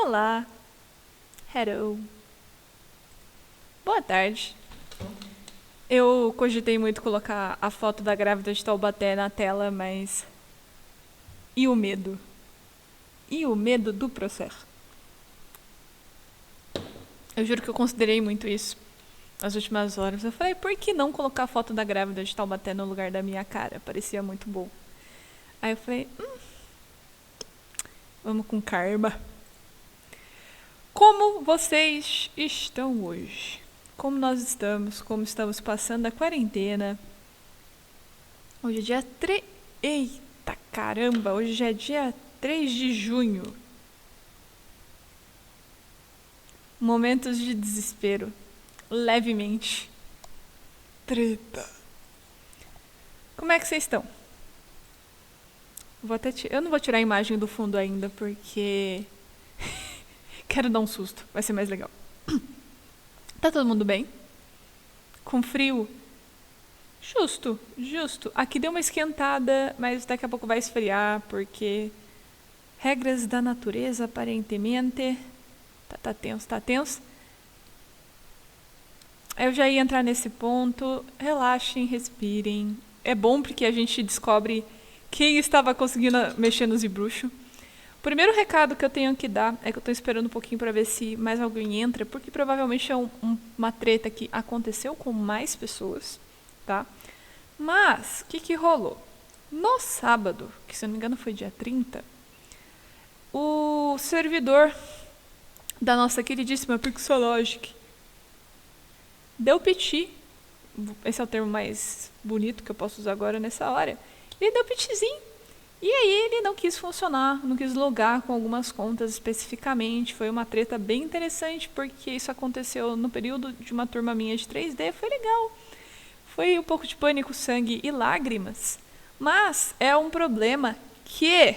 Olá. Hello. Boa tarde. Eu cogitei muito colocar a foto da grávida de Taubaté na tela, mas... E o medo? E o medo do processo? Eu juro que eu considerei muito isso nas últimas horas. Eu falei, por que não colocar a foto da grávida de Taubaté no lugar da minha cara? Parecia muito bom. Aí eu falei, vamos com karma. Como vocês estão hoje? Como nós estamos? Como estamos passando a quarentena? Hoje é dia 3... Eita caramba! Hoje já é dia 3 de junho. Momentos de desespero. Levemente. Treta. Como é que vocês estão? Eu não vou tirar a imagem do fundo ainda, porque... Quero dar um susto. Vai ser mais legal. Tá todo mundo bem? Com frio? Justo, justo. Aqui deu uma esquentada, mas daqui a pouco vai esfriar, porque... Regras da natureza, aparentemente... Tá tenso, tá tenso. Eu já ia entrar nesse ponto. Relaxem, respirem. É bom porque a gente descobre quem estava conseguindo mexer no ZBruxo. O primeiro recado que eu tenho que dar é que eu estou esperando um pouquinho para ver se mais alguém entra, porque provavelmente é uma treta que aconteceu com mais pessoas, tá? Mas, o que rolou? No sábado, que se eu não me engano foi dia 30, o servidor da nossa queridíssima Pixologic deu piti. Esse é o termo mais bonito que eu posso usar agora nessa hora. Ele deu pitizinho. E aí ele não quis funcionar, não quis logar com algumas contas especificamente. Foi uma treta bem interessante, porque isso aconteceu no período de uma turma minha de 3D. Foi legal. Foi um pouco de pânico, sangue e lágrimas. Mas é um problema que...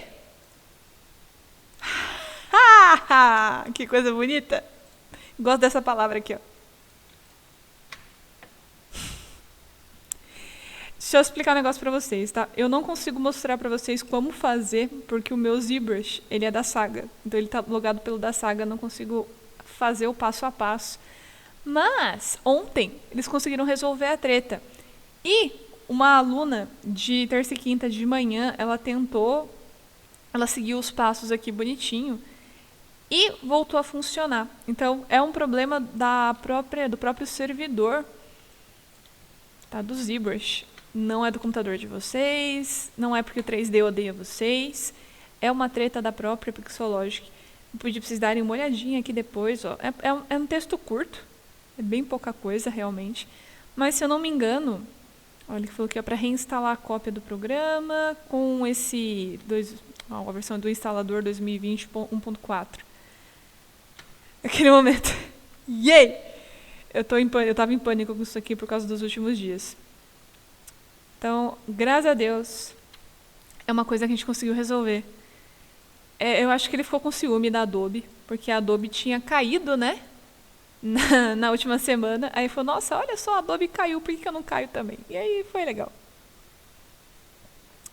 Que coisa bonita. Gosto dessa palavra aqui, ó. Deixa eu explicar um negócio pra vocês, tá? Eu não consigo mostrar pra vocês como fazer, porque o meu ZBrush, ele é da Saga. Então ele tá logado pelo da Saga, não consigo fazer o passo a passo. Mas, ontem, eles conseguiram resolver a treta. E uma aluna de terça e quinta de manhã, ela seguiu os passos aqui bonitinho e voltou a funcionar. Então, é um problema do próprio servidor, tá? Do ZBrush. Não é do computador de vocês, não é porque o 3D odeia vocês, é uma treta da própria Pixologic. Eu pedi pra vocês darem uma olhadinha aqui depois, ó. É um texto curto, é bem pouca coisa realmente, mas se eu não me engano, olha, ele falou que é para reinstalar a cópia do programa com a versão do instalador 2020 1.4. Aquele momento, yay! Eu tava em pânico com isso aqui por causa dos últimos dias. Então, graças a Deus, é uma coisa que a gente conseguiu resolver. Eu acho que ele ficou com ciúme da Adobe, porque a Adobe tinha caído, né? Na última semana. Aí falou, nossa, olha só, a Adobe caiu, por que eu não caio também? E aí foi legal.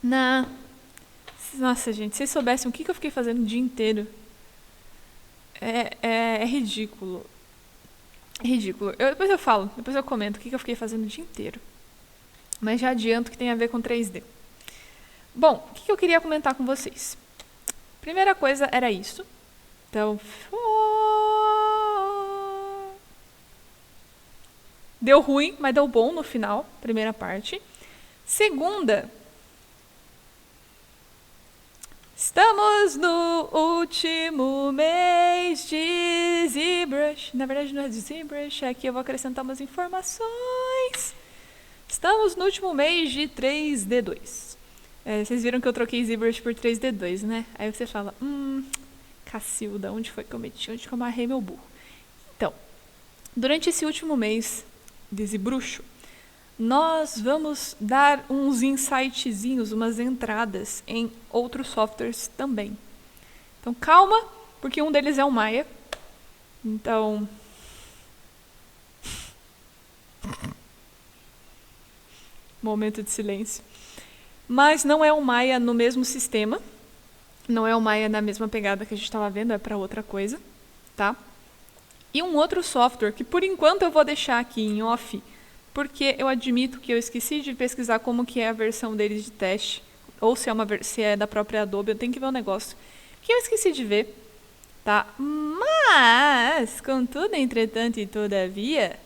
Nossa, gente, se vocês soubessem o que eu fiquei fazendo o dia inteiro. É ridículo. É ridículo. Depois eu comento o que eu fiquei fazendo o dia inteiro. Mas já adianto que tem a ver com 3D. Bom, o que eu queria comentar com vocês? Primeira coisa era isso. Então, deu ruim, mas deu bom no final, primeira parte. Segunda, estamos no último mês de ZBrush. Na verdade não é de ZBrush, aqui eu vou acrescentar umas informações. Estamos no último mês de 3D2. Vocês viram que eu troquei ZBrush por 3D2, né? Aí você fala, Cacilda, onde foi que eu meti? Onde que eu amarrei meu burro? Então, durante esse último mês de ZBruxo, nós vamos dar uns insightzinhos, umas entradas em outros softwares também. Então, calma, porque um deles é o Maya. Então... Momento de silêncio. Mas não é o Maya no mesmo sistema. Não é o Maya na mesma pegada que a gente estava vendo, é para outra coisa, tá? E um outro software que por enquanto eu vou deixar aqui em off, porque eu admito que eu esqueci de pesquisar como que é a versão deles de teste, ou se é da própria Adobe, eu tenho que ver o negócio, que eu esqueci de ver, tá? Mas, contudo, entretanto e todavia,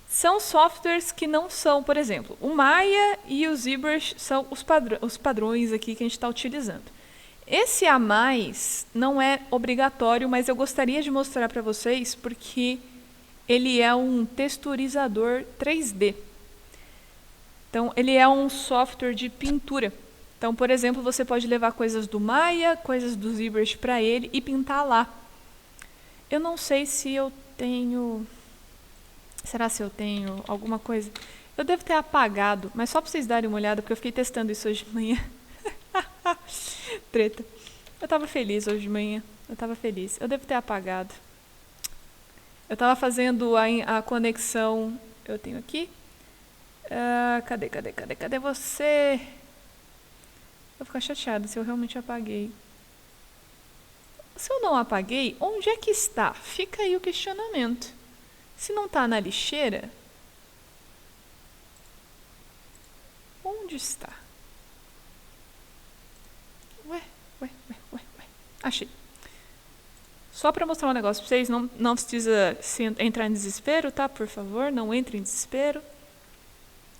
são softwares que não são, por exemplo, o Maya e o ZBrush são os padrões aqui que a gente está utilizando. Esse a mais não é obrigatório, mas eu gostaria de mostrar para vocês porque ele é um texturizador 3D. Então, ele é um software de pintura. Então, por exemplo, você pode levar coisas do Maya, coisas do ZBrush para ele e pintar lá. Eu não sei se eu tenho... Será se eu tenho alguma coisa? Eu devo ter apagado, mas só para vocês darem uma olhada, porque eu fiquei testando isso hoje de manhã. Treta. Eu tava feliz hoje de manhã. Eu tava feliz. Eu devo ter apagado. Eu tava fazendo a conexão. Eu tenho aqui. Cadê você? Vou ficar chateada se eu realmente apaguei. Se eu não apaguei, onde é que está? Fica aí o questionamento. Se não está na lixeira, onde está? Ué. Achei. Só para mostrar um negócio para vocês, não precisa entrar em desespero, tá? Por favor, não entre em desespero.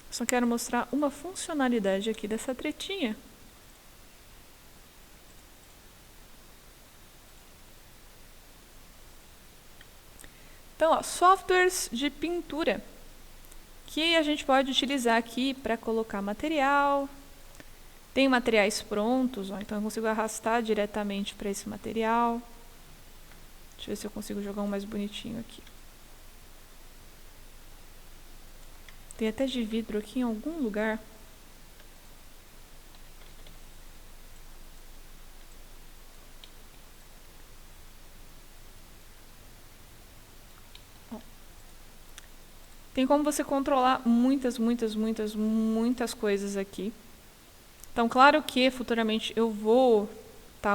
Só quero mostrar uma funcionalidade aqui dessa tretinha. Então, ó, softwares de pintura que a gente pode utilizar aqui para colocar material. Tem materiais prontos, ó, então eu consigo arrastar diretamente para esse material. Deixa eu ver se eu consigo jogar um mais bonitinho aqui. Tem até de vidro aqui em algum lugar. Ó. Tem como você controlar muitas coisas aqui. Então, claro que futuramente eu vou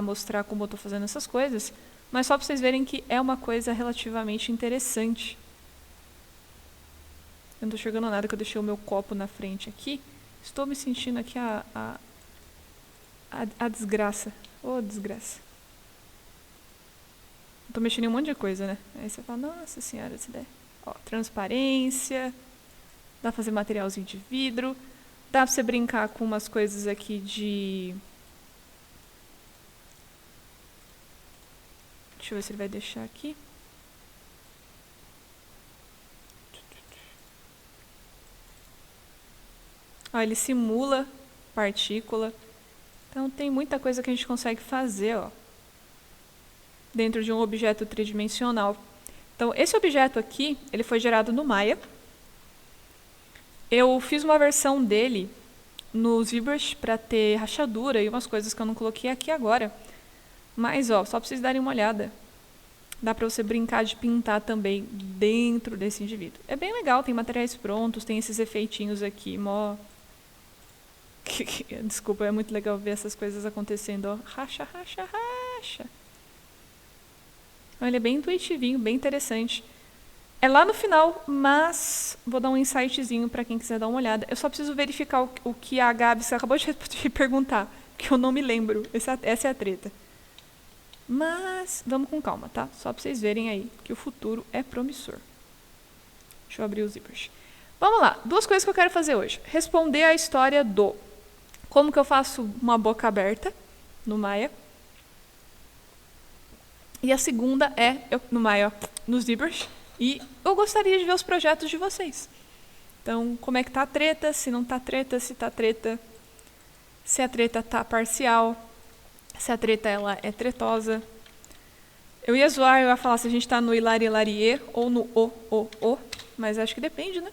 mostrar como eu estou fazendo essas coisas, mas só para vocês verem que é uma coisa relativamente interessante. Eu não estou enxergando nada que eu deixei o meu copo na frente aqui. Estou me sentindo aqui a desgraça. Ô, desgraça. Estou mexendo em um monte de coisa, né? Aí você fala, nossa senhora, essa ideia. Ó, transparência. Dá pra fazer materialzinho de vidro. Dá pra você brincar com umas coisas aqui de... Deixa eu ver se ele vai deixar aqui. Ó, ele simula partícula. Então tem muita coisa que a gente consegue fazer, ó, dentro de um objeto tridimensional. Então esse objeto aqui, ele foi gerado no Maya. Eu fiz uma versão dele no ZBrush para ter rachadura e umas coisas que eu não coloquei aqui agora. Mas, ó, só para vocês darem uma olhada. Dá para você brincar de pintar também dentro desse indivíduo. É bem legal, tem materiais prontos, tem esses efeitinhos aqui, mó... Desculpa, é muito legal ver essas coisas acontecendo, ó. Racha. Ele é bem intuitivinho, bem interessante. É lá no final, mas vou dar um insightzinho para quem quiser dar uma olhada. Eu só preciso verificar o que a Gabi acabou de perguntar, porque eu não me lembro. Essa é a treta. Mas vamos com calma, tá? Só para vocês verem aí que o futuro é promissor. Deixa eu abrir o ZBrush. Vamos lá, duas coisas que eu quero fazer hoje. Responder a história do como que eu faço uma boca aberta no Maya. E a segunda é, no Maya, no ZBrush. E eu gostaria de ver os projetos de vocês. Então, como é que tá a treta, se não tá treta, se tá treta, se a treta tá parcial, se a treta ela é tretosa. Eu ia zoar, eu ia falar se a gente tá no hilari ou no o, mas acho que depende, né?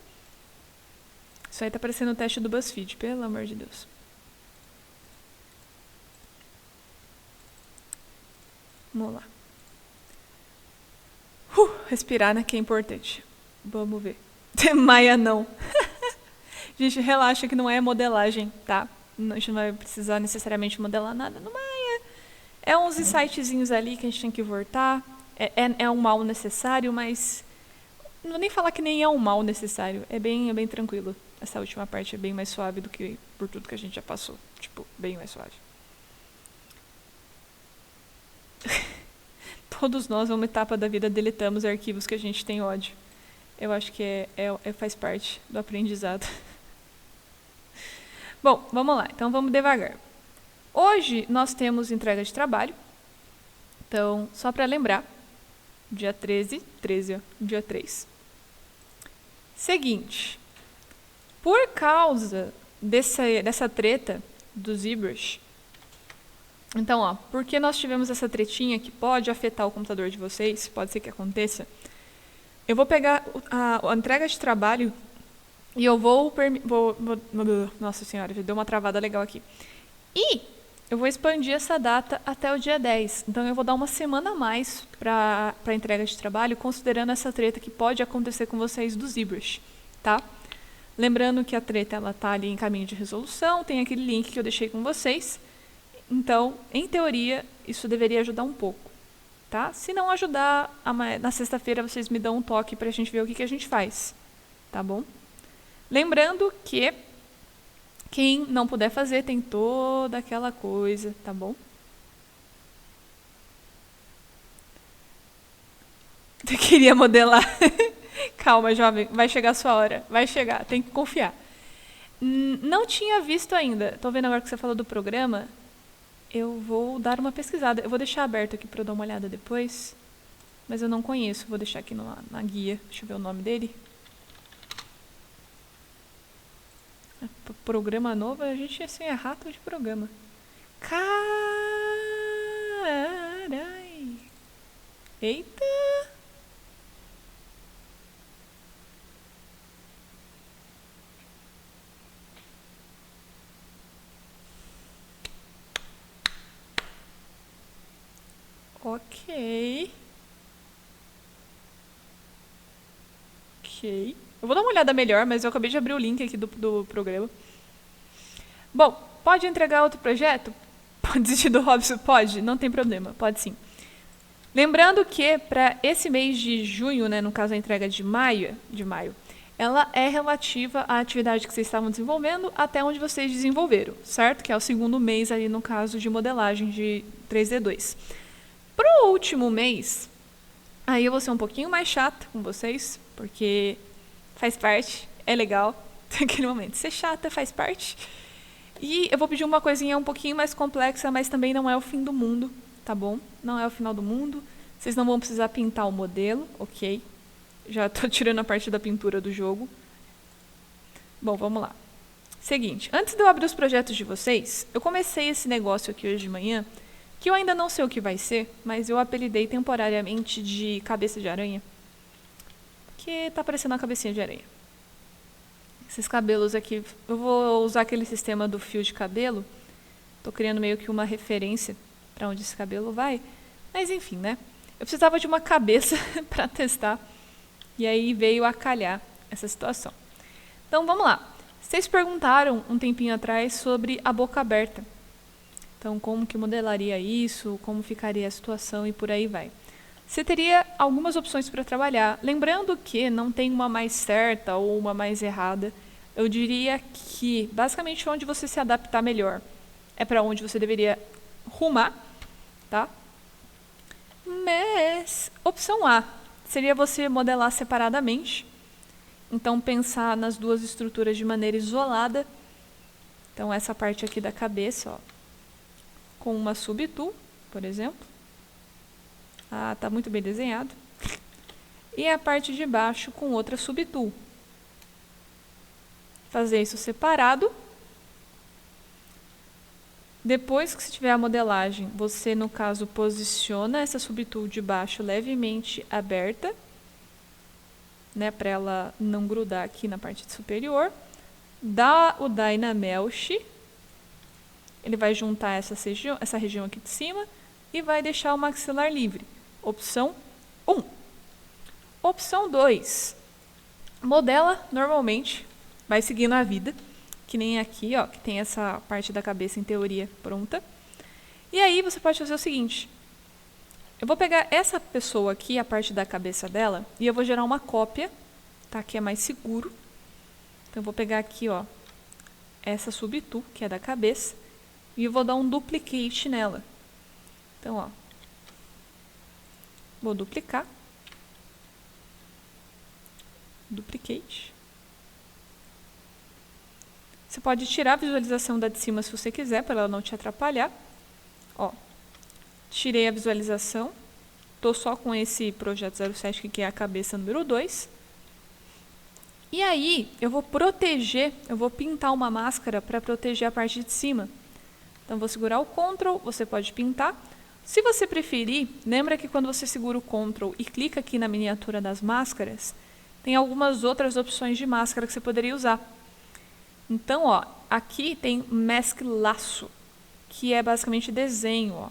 Isso aí tá parecendo o teste do BuzzFeed, pelo amor de Deus. Vamos lá. Respirar, né, que é importante. Vamos ver. Maya não. Gente, relaxa que não é modelagem, tá? A gente não vai precisar necessariamente modelar nada no Maya. É uns insightzinhos ali que a gente tem que voltar. É um mal necessário, mas não vou nem falar que nem é um mal necessário. É bem tranquilo. Essa última parte é bem mais suave do que por tudo que a gente já passou. Tipo, bem mais suave. Todos nós, numa etapa da vida, deletamos arquivos que a gente tem ódio. Eu acho que faz parte do aprendizado. Bom, vamos lá. Então, vamos devagar. Hoje, nós temos entrega de trabalho. Então, só para lembrar, dia 13, dia 3. Seguinte, por causa dessa treta do ZBrush, então, ó, porque nós tivemos essa tretinha que pode afetar o computador de vocês, pode ser que aconteça, eu vou pegar a entrega de trabalho e eu nossa senhora, já deu uma travada legal aqui. E eu vou expandir essa data até o dia 10. Então, eu vou dar uma semana a mais para a entrega de trabalho, considerando essa treta que pode acontecer com vocês do ZBrush, tá? Lembrando que a treta está ali em caminho de resolução, tem aquele link que eu deixei com vocês. Então, em teoria, isso deveria ajudar um pouco, tá? Se não ajudar, na sexta-feira vocês me dão um toque para a gente ver o que a gente faz, tá bom? Lembrando que quem não puder fazer tem toda aquela coisa, tá bom? Eu queria modelar. Calma, jovem, vai chegar a sua hora. Vai chegar, tem que confiar. Não tinha visto ainda. Tô vendo agora que você falou do programa. Eu vou dar uma pesquisada. Eu vou deixar aberto aqui para eu dar uma olhada depois. Mas eu não conheço. Vou deixar aqui na guia. Deixa eu ver o nome dele. Programa novo, a gente assim, é rato de programa. Carai! Eita! Ok. Eu vou dar uma olhada melhor, mas eu acabei de abrir o link aqui do programa. Bom, pode entregar outro projeto? Pode desistir do Robson? Pode, não tem problema, pode sim. Lembrando que para esse mês de junho, né, no caso a entrega de maio, ela é relativa à atividade que vocês estavam desenvolvendo até onde vocês desenvolveram, certo? Que é o segundo mês ali no caso de modelagem de 3D2. Para o último mês, aí eu vou ser um pouquinho mais chata com vocês, porque faz parte, é legal, naquele momento. Ser chata faz parte. E eu vou pedir uma coisinha um pouquinho mais complexa, mas também não é o fim do mundo, tá bom? Não é o final do mundo. Vocês não vão precisar pintar o modelo, ok? Já estou tirando a parte da pintura do jogo. Bom, vamos lá. Seguinte, antes de eu abrir os projetos de vocês, eu comecei esse negócio aqui hoje de manhã, que eu ainda não sei o que vai ser, mas eu apelidei temporariamente de cabeça de aranha, que tá parecendo uma cabecinha de aranha. Esses cabelos aqui, eu vou usar aquele sistema do fio de cabelo, tô criando meio que uma referência para onde esse cabelo vai, mas enfim, né? Eu precisava de uma cabeça para testar, e aí veio a calhar essa situação. Então vamos lá. Vocês perguntaram um tempinho atrás sobre a boca aberta. Então, como que modelaria isso, como ficaria a situação e por aí vai. Você teria algumas opções para trabalhar. Lembrando que não tem uma mais certa ou uma mais errada. Eu diria que, basicamente, onde você se adaptar melhor é para onde você deveria rumar, tá? Mas, opção A seria você modelar separadamente. Então, pensar nas duas estruturas de maneira isolada. Então, essa parte aqui da cabeça, ó, com uma subtool, por exemplo. Ah, tá muito bem desenhado. E a parte de baixo com outra subtool. Fazer isso separado. Depois que você tiver a modelagem, você, no caso, posiciona essa subtool de baixo levemente aberta, né, para ela não grudar aqui na parte superior. Dá o Dynamesh. Ele vai juntar essa região aqui de cima e vai deixar o maxilar livre. Opção 1. Opção 2. Modela normalmente, vai seguindo a vida, que nem aqui, ó, que tem essa parte da cabeça em teoria pronta. E aí você pode fazer o seguinte. Eu vou pegar essa pessoa aqui, a parte da cabeça dela, e eu vou gerar uma cópia, tá? Que é mais seguro. Então eu vou pegar aqui, ó, essa subtool, que é da cabeça, e eu vou dar um duplicate nela. Então, ó, vou duplicar. Duplicate. Você pode tirar a visualização da de cima se você quiser, para ela não te atrapalhar. Ó, tirei a visualização. Estou só com esse projeto 07, que é a cabeça número 2. E aí, eu vou proteger, eu vou pintar uma máscara para proteger a parte de cima. Então, vou segurar o Ctrl, você pode pintar. Se você preferir, lembra que quando você segura o Ctrl e clica aqui na miniatura das máscaras, tem algumas outras opções de máscara que você poderia usar. Então, ó, aqui tem Mask Laço, que é basicamente desenho, ó.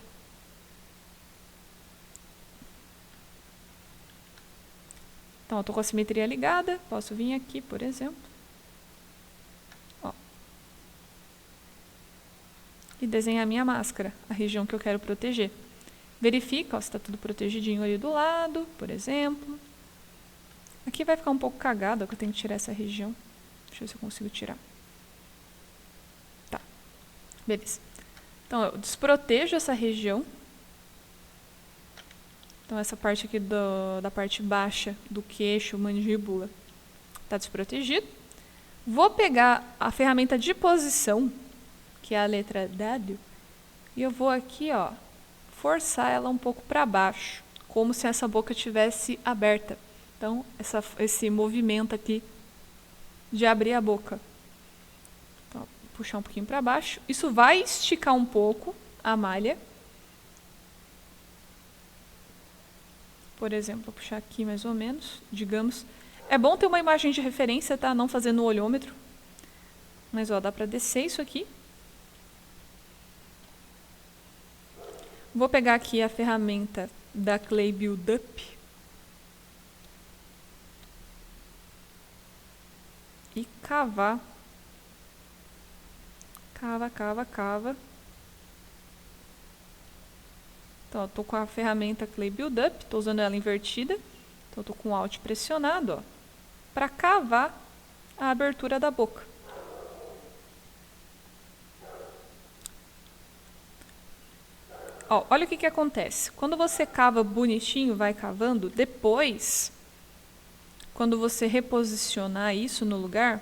Então, eu estou com a simetria ligada, posso vir aqui, por exemplo. Ó. E desenhar a minha máscara, a região que eu quero proteger. Verifica, ó, se está tudo protegidinho ali do lado, por exemplo. Aqui vai ficar um pouco cagado, que eu tenho que tirar essa região. Deixa eu ver se eu consigo tirar. Tá, beleza. Então, eu desprotejo essa região. Então, essa parte aqui da parte baixa do queixo, mandíbula, está desprotegido. Vou pegar a ferramenta de posição, que é a letra W, e eu vou aqui, ó, forçar ela um pouco para baixo, como se essa boca tivesse aberta. Então, esse movimento aqui de abrir a boca. Então, puxar um pouquinho para baixo. Isso vai esticar um pouco a malha. Por exemplo, vou puxar aqui mais ou menos, digamos. É bom ter uma imagem de referência, tá? Não fazendo o olhômetro. Mas, ó, dá para descer isso aqui. Vou pegar aqui a ferramenta da Clay Build Up. E cavar. Cava, cava, cava. Então, eu estou com a ferramenta Clay Build Up, estou usando ela invertida. Então, estou com o Alt pressionado, ó, para cavar a abertura da boca. Ó, olha o que acontece. Quando você cava bonitinho, vai cavando, depois, quando você reposicionar isso no lugar,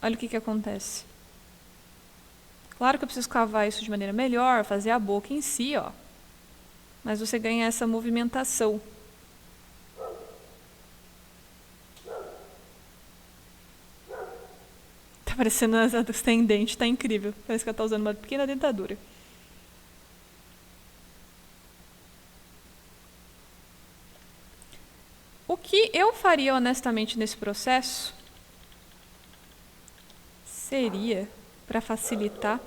olha o que acontece. Claro que eu preciso cavar isso de maneira melhor, fazer a boca em si, ó. Mas você ganha essa movimentação. Tá parecendo sem dente, tá incrível. Parece que ela tá usando uma pequena dentadura. O que eu faria honestamente nesse processo seria, para facilitar,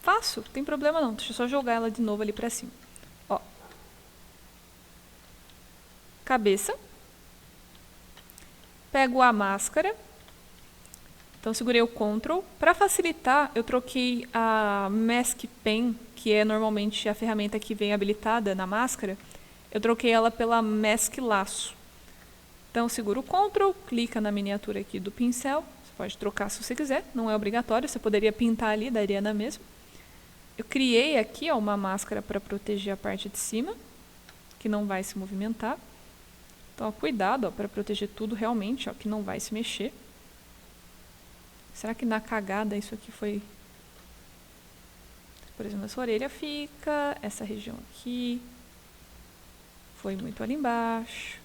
fácil, não tem problema não, deixa eu só jogar ela de novo ali para cima. Ó. Cabeça. Pego a máscara. Então, segurei o Ctrl. Para facilitar, eu troquei a Mask Pen, que é normalmente a ferramenta que vem habilitada na máscara, eu troquei ela pela Mask Laço. Então, segura o Ctrl, clica na miniatura aqui do pincel. Você pode trocar se você quiser, não é obrigatório, você poderia pintar ali, daria na mesma. Eu criei aqui, ó, uma máscara para proteger a parte de cima, que não vai se movimentar. Então, ó, cuidado para proteger tudo realmente, ó, que não vai se mexer. Será que na cagada isso aqui foi... Por exemplo, essa orelha fica, essa região aqui foi muito ali embaixo.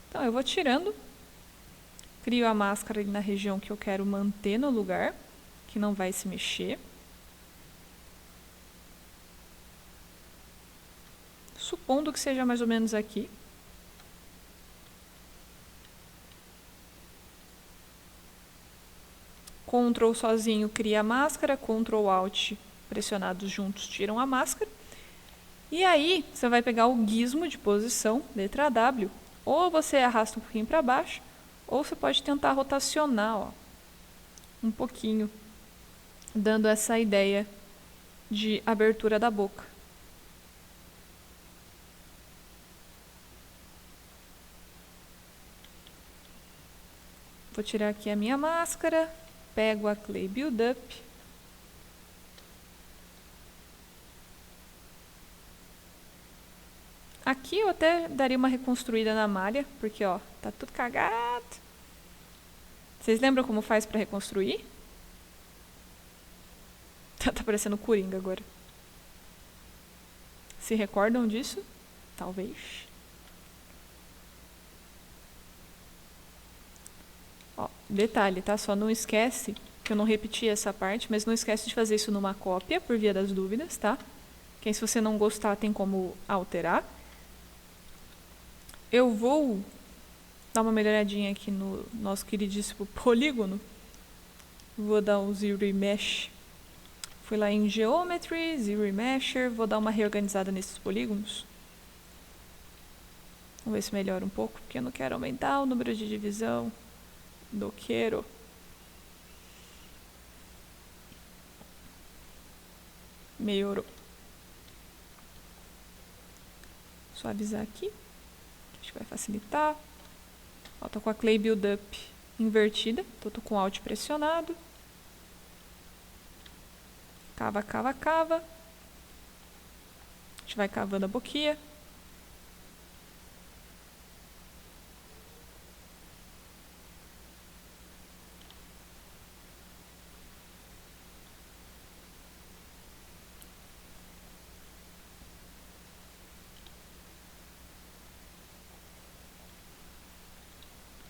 Então, eu vou tirando, crio a máscara ali na região que eu quero manter no lugar, que não vai se mexer. Supondo que seja mais ou menos aqui. Ctrl sozinho cria a máscara, Ctrl Alt pressionados juntos tiram a máscara. E aí, você vai pegar o gizmo de posição, letra W, ou você arrasta um pouquinho para baixo, Ou você pode tentar rotacionar, ó, um pouquinho, dando essa ideia de abertura da boca. Vou tirar aqui a minha máscara, pego a Clay Build Up. Aqui eu até daria uma reconstruída na malha, porque ó, tá tudo cagado. Vocês lembram como faz para reconstruir? Tá parecendo Coringa agora. Se recordam disso? Talvez. Ó, detalhe, tá? Só não esquece que eu não repeti essa parte, mas não esquece de fazer isso numa cópia, por via das dúvidas, tá? Que aí, se você não gostar, tem como alterar. Eu vou dar uma melhoradinha aqui no nosso queridíssimo polígono. Vou dar um Zero Mesh. Fui lá em Geometry, Zero Mesher. Vou dar uma reorganizada nesses polígonos. Vamos ver se melhora um pouco, porque eu não quero aumentar o número de divisão. Não quero. Melhorou. Suavizar aqui. Acho que vai facilitar. Ó, tô com a Clay Build Up invertida. Tô com o Alt pressionado. Cava, cava, cava. A gente vai cavando a boquinha.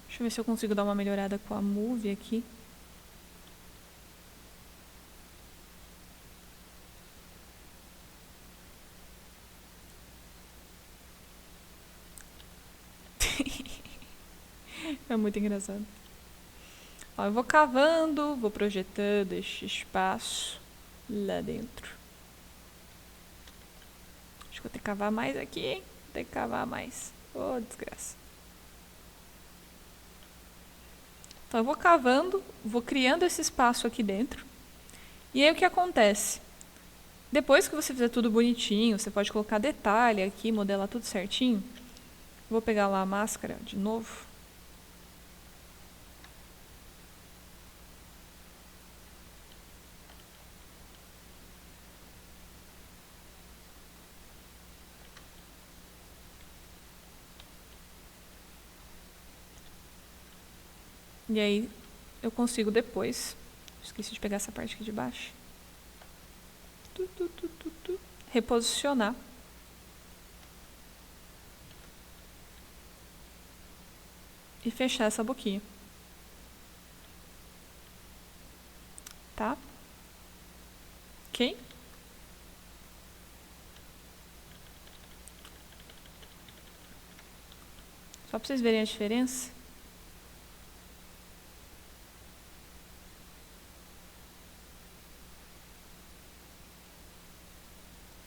Deixa eu ver se eu consigo dar uma melhorada com a Move aqui. É muito engraçado. Ó, eu vou cavando, vou projetando este espaço lá dentro. Acho que vou ter que cavar mais aqui, hein? Vou ter que cavar mais. Ô, desgraça. Então eu vou cavando, vou criando esse espaço aqui dentro. E aí o que acontece? Depois que você fizer tudo bonitinho, você pode colocar detalhe aqui, modelar tudo certinho. Vou pegar lá a máscara de novo. E aí eu consigo depois, esqueci de pegar essa parte aqui de baixo, reposicionar. E fechar essa boquinha. Tá? Ok? Só para vocês verem a diferença.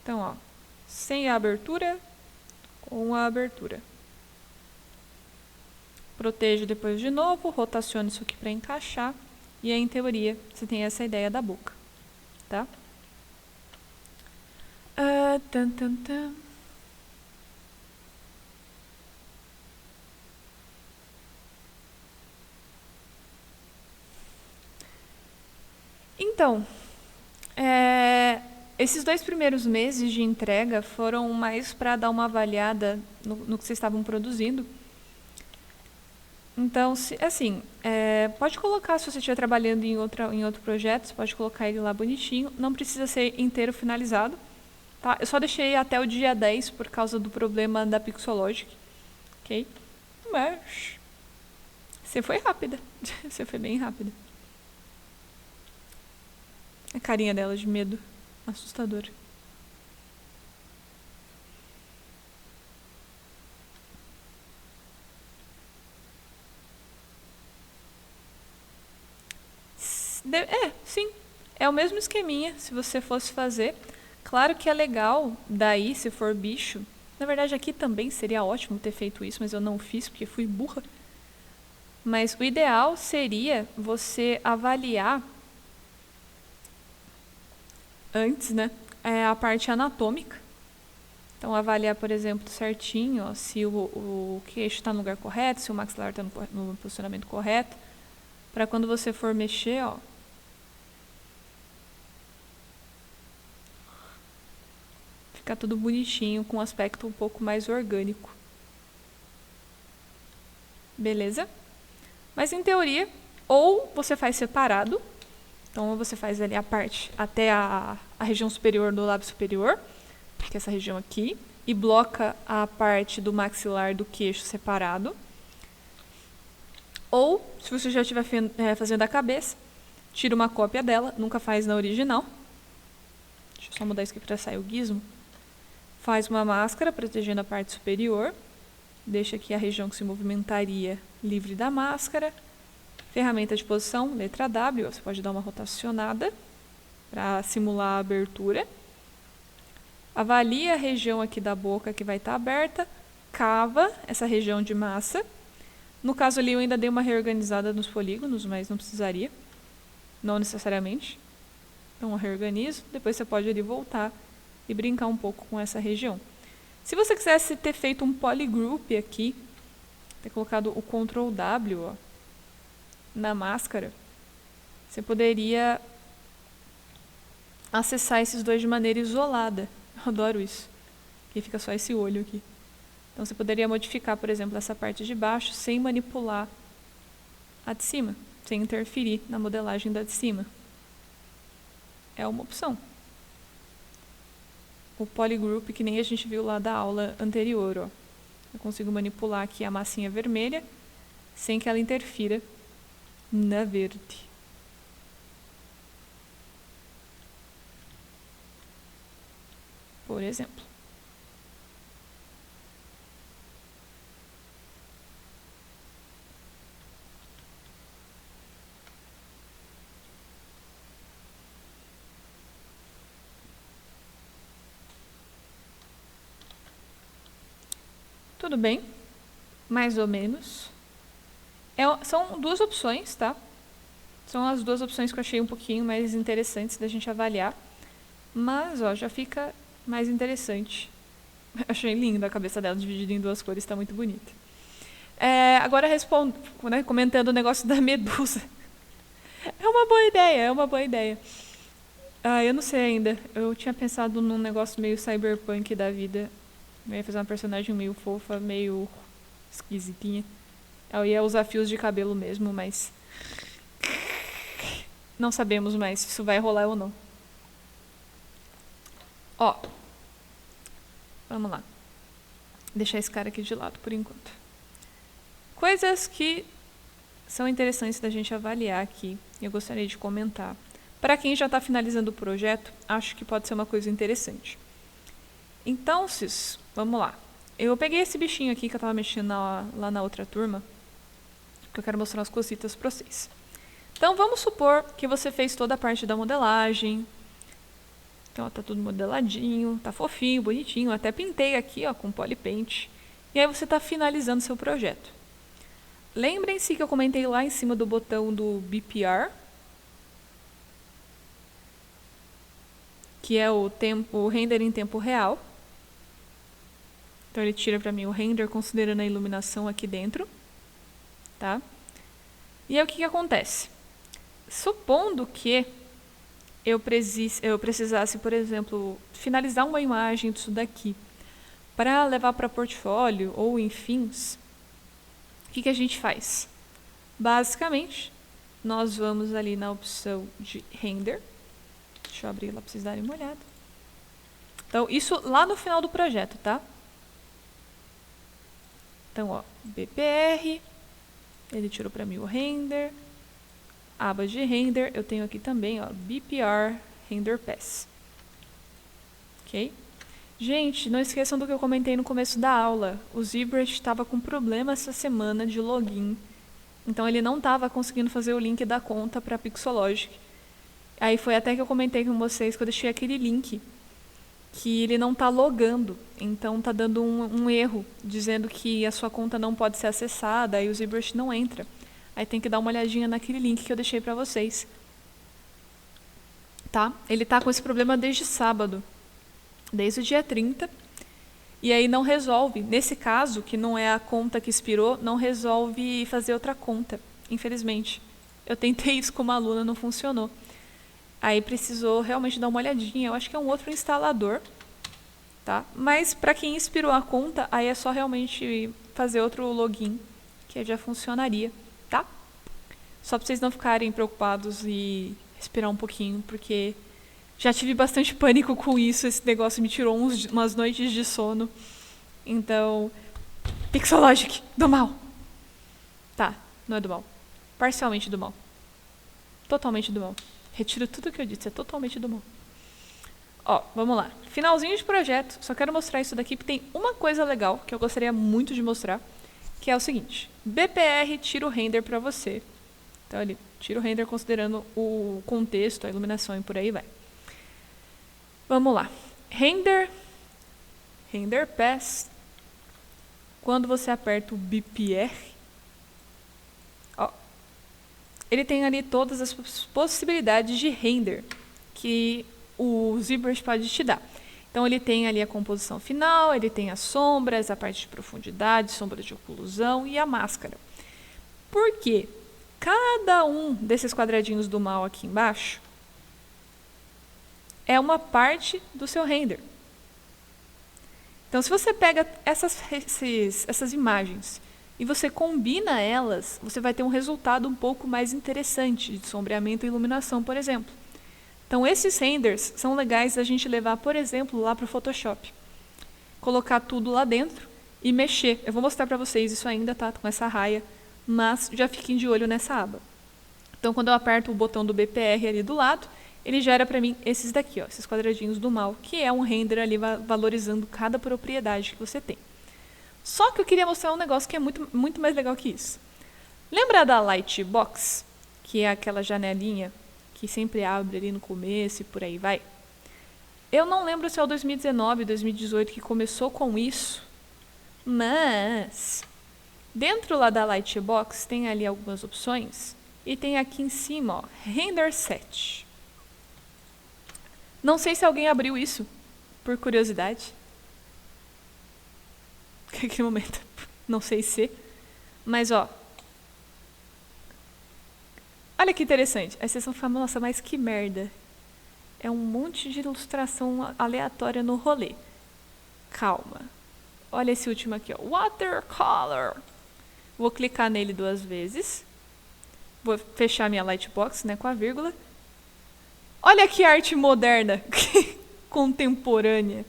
Então, ó, sem a abertura, com a abertura. Protejo depois de novo, rotaciono isso aqui para encaixar. E aí, em teoria, você tem essa ideia da boca. Tá? Tan, tan, tan. Então, esses 2 primeiros meses de entrega foram mais para dar uma avaliada no que vocês estavam produzindo. Então, pode colocar, se você estiver trabalhando em outro projeto, você pode colocar ele lá bonitinho. Não precisa ser inteiro finalizado. Tá? Eu só deixei até o dia 10 por causa do problema da Pixologic. Ok? Mas você foi rápida. Você foi bem rápida. A carinha dela de medo. Assustadora. Sim. É o mesmo esqueminha, se você fosse fazer. Claro que é legal, daí, se for bicho. Na verdade, aqui também seria ótimo ter feito isso, mas eu não fiz, porque fui burra. Mas o ideal seria você avaliar antes, né, a parte anatômica. Então, avaliar, por exemplo, certinho, ó, se o queixo está no lugar correto, se o maxilar está no posicionamento correto, para quando você for mexer, ó, ficar tudo bonitinho, com um aspecto um pouco mais orgânico. Beleza? Mas em teoria, ou você faz separado, então ou você faz ali a parte até a região superior do lábio superior, que é essa região aqui, e bloca a parte do maxilar do queixo separado. Ou, se você já estiver fazendo a cabeça, tira uma cópia dela, nunca faz na original. Deixa eu só mudar isso aqui para sair o gizmo. Faz uma máscara protegendo a parte superior. Deixa aqui a região que se movimentaria livre da máscara. Ferramenta de posição, letra W. Você pode dar uma rotacionada para simular a abertura. Avalia a região aqui da boca que vai estar aberta. Cava essa região de massa. No caso ali eu ainda dei uma reorganizada nos polígonos, mas não precisaria. Não necessariamente. Então eu reorganizo. Depois você pode ali voltar e brincar um pouco com essa região. Se você quisesse ter feito um polygroup aqui, ter colocado o Ctrl W, ó, na máscara, você poderia acessar esses dois de maneira isolada. Eu adoro isso. Aqui fica só esse olho aqui. Então você poderia modificar, por exemplo, essa parte de baixo sem manipular a de cima, sem interferir na modelagem da de cima. É uma opção. O polygroup, que nem a gente viu lá da aula anterior, ó. Eu consigo manipular aqui a massinha vermelha sem que ela interfira na verde. Por exemplo. Tudo bem, mais ou menos. São duas opções, tá? São as duas opções que eu achei um pouquinho mais interessantes da gente avaliar. Mas, ó, já fica mais interessante. Achei linda a cabeça dela dividida em duas cores, está muito bonita. Agora comentando o negócio da medusa. É uma boa ideia, é uma boa ideia. Eu não sei ainda. Eu tinha pensado num negócio meio cyberpunk da vida. Eu ia fazer uma personagem meio fofa, meio esquisitinha. Eu ia usar fios de cabelo mesmo, mas não sabemos mais se isso vai rolar ou não. Ó, vamos lá. Deixar esse cara aqui de lado por enquanto. Coisas que são interessantes da gente avaliar aqui. Eu gostaria de comentar. Para quem já está finalizando o projeto, acho que pode ser uma coisa interessante. Então, vamos lá. Eu peguei esse bichinho aqui que eu estava mexendo lá na outra turma, que eu quero mostrar umas cositas para vocês. Então, vamos supor que você fez toda a parte da modelagem. Então, ó, tá tudo modeladinho, tá fofinho, bonitinho. Eu até pintei aqui, ó, com Polypaint. E aí você está finalizando seu projeto. Lembrem-se que eu comentei lá em cima do botão do BPR, que é o render em tempo real. Então ele tira para mim o render considerando a iluminação aqui dentro, tá? E aí o que acontece? Supondo que eu precisasse, por exemplo, finalizar uma imagem disso daqui para levar para portfólio ou em fins, o que a gente faz? Basicamente, nós vamos ali na opção de render. Deixa eu abrir lá para vocês darem uma olhada. Então, isso lá no final do projeto, tá? Então, ó, BPR, ele tirou para mim o render, aba de render, eu tenho aqui também, ó, BPR Render Pass. Ok? Gente, não esqueçam do que eu comentei no começo da aula. O ZBrush estava com problema essa semana de login, então ele não estava conseguindo fazer o link da conta para Pixologic. Aí foi até que eu comentei com vocês que eu deixei aquele link que ele não está logando, então está dando um erro, dizendo que a sua conta não pode ser acessada, aí o ZBrush não entra. Aí tem que dar uma olhadinha naquele link que eu deixei para vocês. Tá? Ele tá com esse problema desde sábado, desde o dia 30. E aí não resolve. Nesse caso, que não é a conta que expirou, não resolve fazer outra conta, infelizmente. Eu tentei isso como aluna, não funcionou. Aí precisou realmente dar uma olhadinha. Eu acho que é um outro instalador, tá? Mas para quem expirou a conta, aí é só realmente fazer outro login, que aí já funcionaria, tá? Só para vocês não ficarem preocupados e esperar um pouquinho, porque já tive bastante pânico com isso. Esse negócio me tirou umas noites de sono. Então, Pixologic, do mal. Tá, não é do mal. Parcialmente do mal. Totalmente do mal. Retiro tudo o que eu disse, é totalmente do mal. Ó, vamos lá. Finalzinho de projeto. Só quero mostrar isso daqui, porque tem uma coisa legal que eu gostaria muito de mostrar, que é o seguinte. BPR tira o render para você. Então, ele tira o render considerando o contexto, a iluminação e por aí vai. Vamos lá. Render Pass. Quando você aperta o BPR, ó, ele tem ali todas as possibilidades de render que o ZBrush pode te dar. Então ele tem ali a composição final, ele tem as sombras, a parte de profundidade, sombra de oclusão e a máscara. Por quê? Cada um desses quadradinhos do mal aqui embaixo é uma parte do seu render. Então, se você pega essas imagens e você combina elas, você vai ter um resultado um pouco mais interessante de sombreamento e iluminação, por exemplo. Então, esses renders são legais a gente levar, por exemplo, lá para o Photoshop. Colocar tudo lá dentro e mexer. Eu vou mostrar para vocês isso ainda, tá? Com essa raia, mas já fiquem de olho nessa aba. Então, quando eu aperto o botão do BPR ali do lado, ele gera para mim esses daqui, ó, esses quadradinhos do mal, que é um render ali valorizando cada propriedade que você tem. Só que eu queria mostrar um negócio que é muito mais legal que isso. Lembra da Lightbox, que é aquela janelinha que sempre abre ali no começo e por aí vai? Eu não lembro se é o 2019, 2018 que começou com isso, mas dentro lá da Lightbox tem ali algumas opções e tem aqui em cima, ó, Render Set. Não sei se alguém abriu isso, por curiosidade. Naquele momento, não sei se. Mas, ó. Olha que interessante. Aí vocês vão falar, nossa, mas que merda. É um monte de ilustração aleatória no rolê. Calma. Olha esse último aqui, ó. Watercolor. Vou clicar nele 2 vezes. Vou fechar minha lightbox, né, com a vírgula. Olha que arte moderna, contemporânea.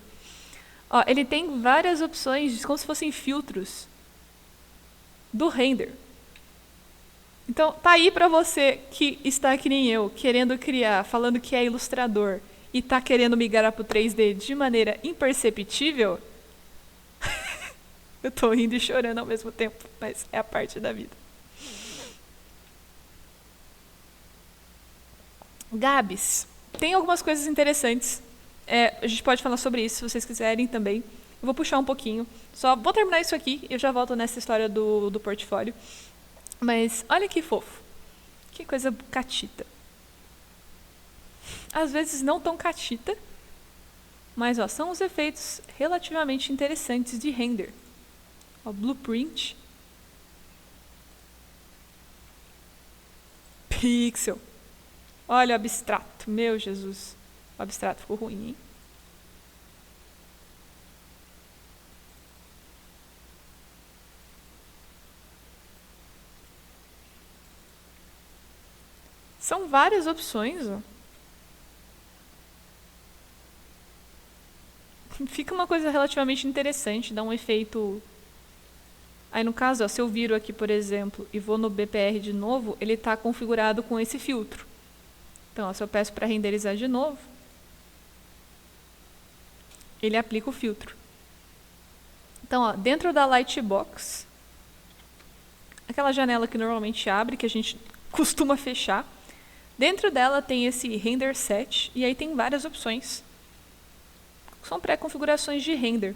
Ó, ele tem várias opções, como se fossem filtros do render. Então, tá aí para você que está que nem eu, querendo criar, falando que é ilustrador e tá querendo migrar para o 3D de maneira imperceptível. Eu tô rindo e chorando ao mesmo tempo, mas é a parte da vida. Gabs, tem algumas coisas interessantes. A gente pode falar sobre isso se vocês quiserem também. Eu vou puxar um pouquinho. Só vou terminar isso aqui e eu já volto nessa história do portfólio. Mas olha que fofo. Que coisa catita. Às vezes não tão catita, mas ó, são os efeitos relativamente interessantes de render. Ó, Blueprint. Pixel. Olha o abstrato, meu Jesus. O abstrato ficou ruim, hein? São várias opções, ó. Fica uma coisa relativamente interessante, dá um efeito... Aí no caso, ó, se eu viro aqui, por exemplo, e vou no BPR de novo, ele está configurado com esse filtro. Então, ó, se eu peço para renderizar de novo, ele aplica o filtro. Então, ó, dentro da Lightbox, aquela janela que normalmente abre, que a gente costuma fechar, dentro dela tem esse Render Set, e aí tem várias opções. São pré-configurações de render.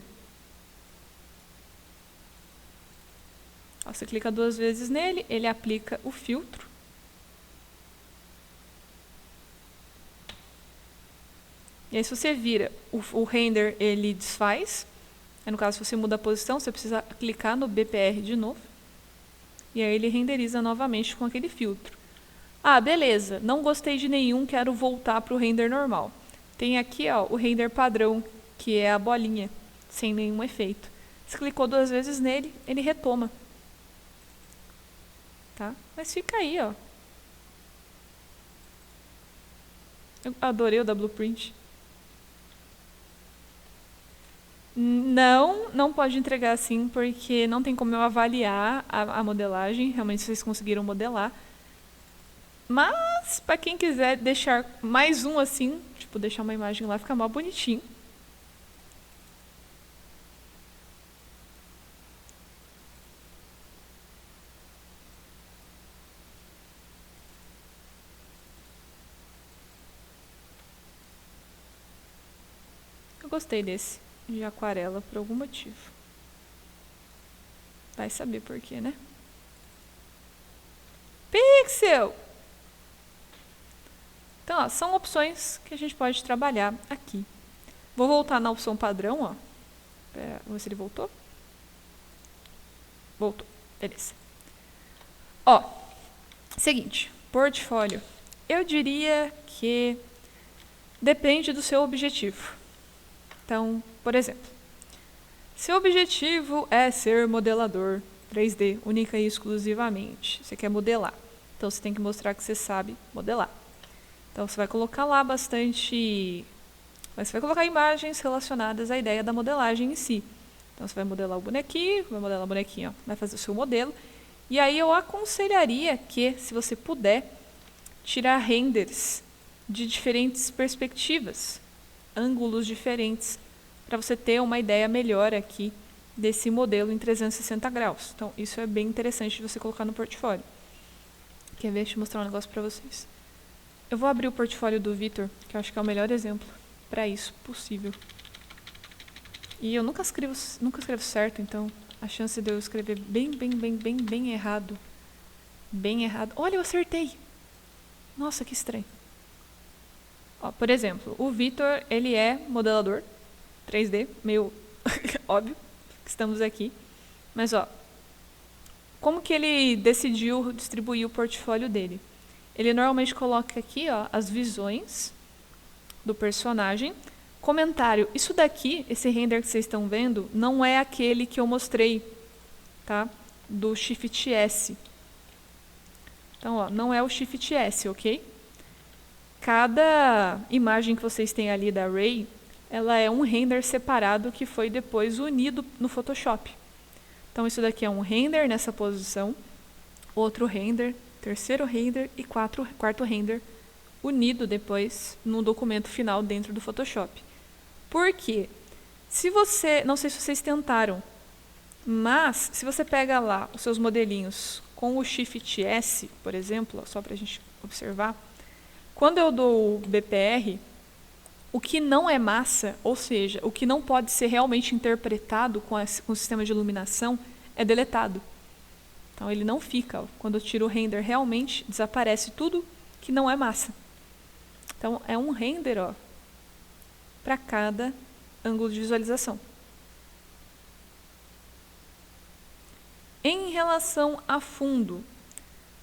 Você clica 2 vezes nele, ele aplica o filtro. E aí se você vira, o render ele desfaz. Aí, no caso, se você muda a posição, você precisa clicar no BPR de novo. E aí ele renderiza novamente com aquele filtro. Ah, beleza, não gostei de nenhum, quero voltar para o render normal. Tem aqui ó, o render padrão, que é a bolinha, sem nenhum efeito. Você clicou 2 vezes nele, ele retoma. Tá? Mas fica aí, ó. Eu adorei o da Blueprint. Não pode entregar assim, porque não tem como eu avaliar a modelagem. Realmente vocês conseguiram modelar. Mas, para quem quiser deixar mais um assim, tipo, deixar uma imagem lá, fica mal bonitinho. Eu gostei desse de aquarela por algum motivo. Vai saber por quê, né? Pixel! Então, ó, são opções que a gente pode trabalhar aqui. Vou voltar na opção padrão, ó. Pera, vamos ver se ele voltou. Voltou, beleza. Ó, seguinte, portfólio. Eu diria que depende do seu objetivo. Então, por exemplo, seu objetivo é ser modelador 3D, única e exclusivamente. Você quer modelar. Então, você tem que mostrar que você sabe modelar. Então, você vai colocar lá bastante... Você vai colocar imagens relacionadas à ideia da modelagem em si. Então, você vai modelar o bonequinho, vai modelar o bonequinho, ó, vai fazer o seu modelo. E aí, eu aconselharia que, se você puder, tirar renders de diferentes perspectivas, ângulos diferentes, para você ter uma ideia melhor aqui desse modelo em 360 graus. Então, isso é bem interessante de você colocar no portfólio. Quer ver? Deixa eu mostrar um negócio para vocês. Eu vou abrir o portfólio do Vitor, que eu acho que é o melhor exemplo para isso possível. E eu nunca escrevo certo, então a chance de eu escrever bem errado. Bem errado. Olha, eu acertei! Nossa, que estranho. Ó, por exemplo, o Vitor, ele é modelador 3D, meio óbvio que estamos aqui. Mas, ó, como que ele decidiu distribuir o portfólio dele? Ele normalmente coloca aqui, ó, as visões do personagem. Comentário, isso daqui, esse render que vocês estão vendo, não é aquele que eu mostrei, tá? Do Shift S. Então, ó, não é o Shift S, ok? Cada imagem que vocês têm ali da Ray, ela é um render separado que foi depois unido no Photoshop. Então, isso daqui é um render nessa posição, outro render, terceiro render e quarto render, unido depois no documento final dentro do Photoshop. Por quê? Se você, não sei se vocês tentaram, mas se você pega lá os seus modelinhos com o Shift S, por exemplo, ó, só para a gente observar, quando eu dou o BPR, o que não é massa, ou seja, o que não pode ser realmente interpretado com o sistema de iluminação, é deletado. Então ele não fica. Ó. Quando eu tiro o render, realmente desaparece tudo que não é massa. Então é um render, ó, para cada ângulo de visualização. Em relação a fundo,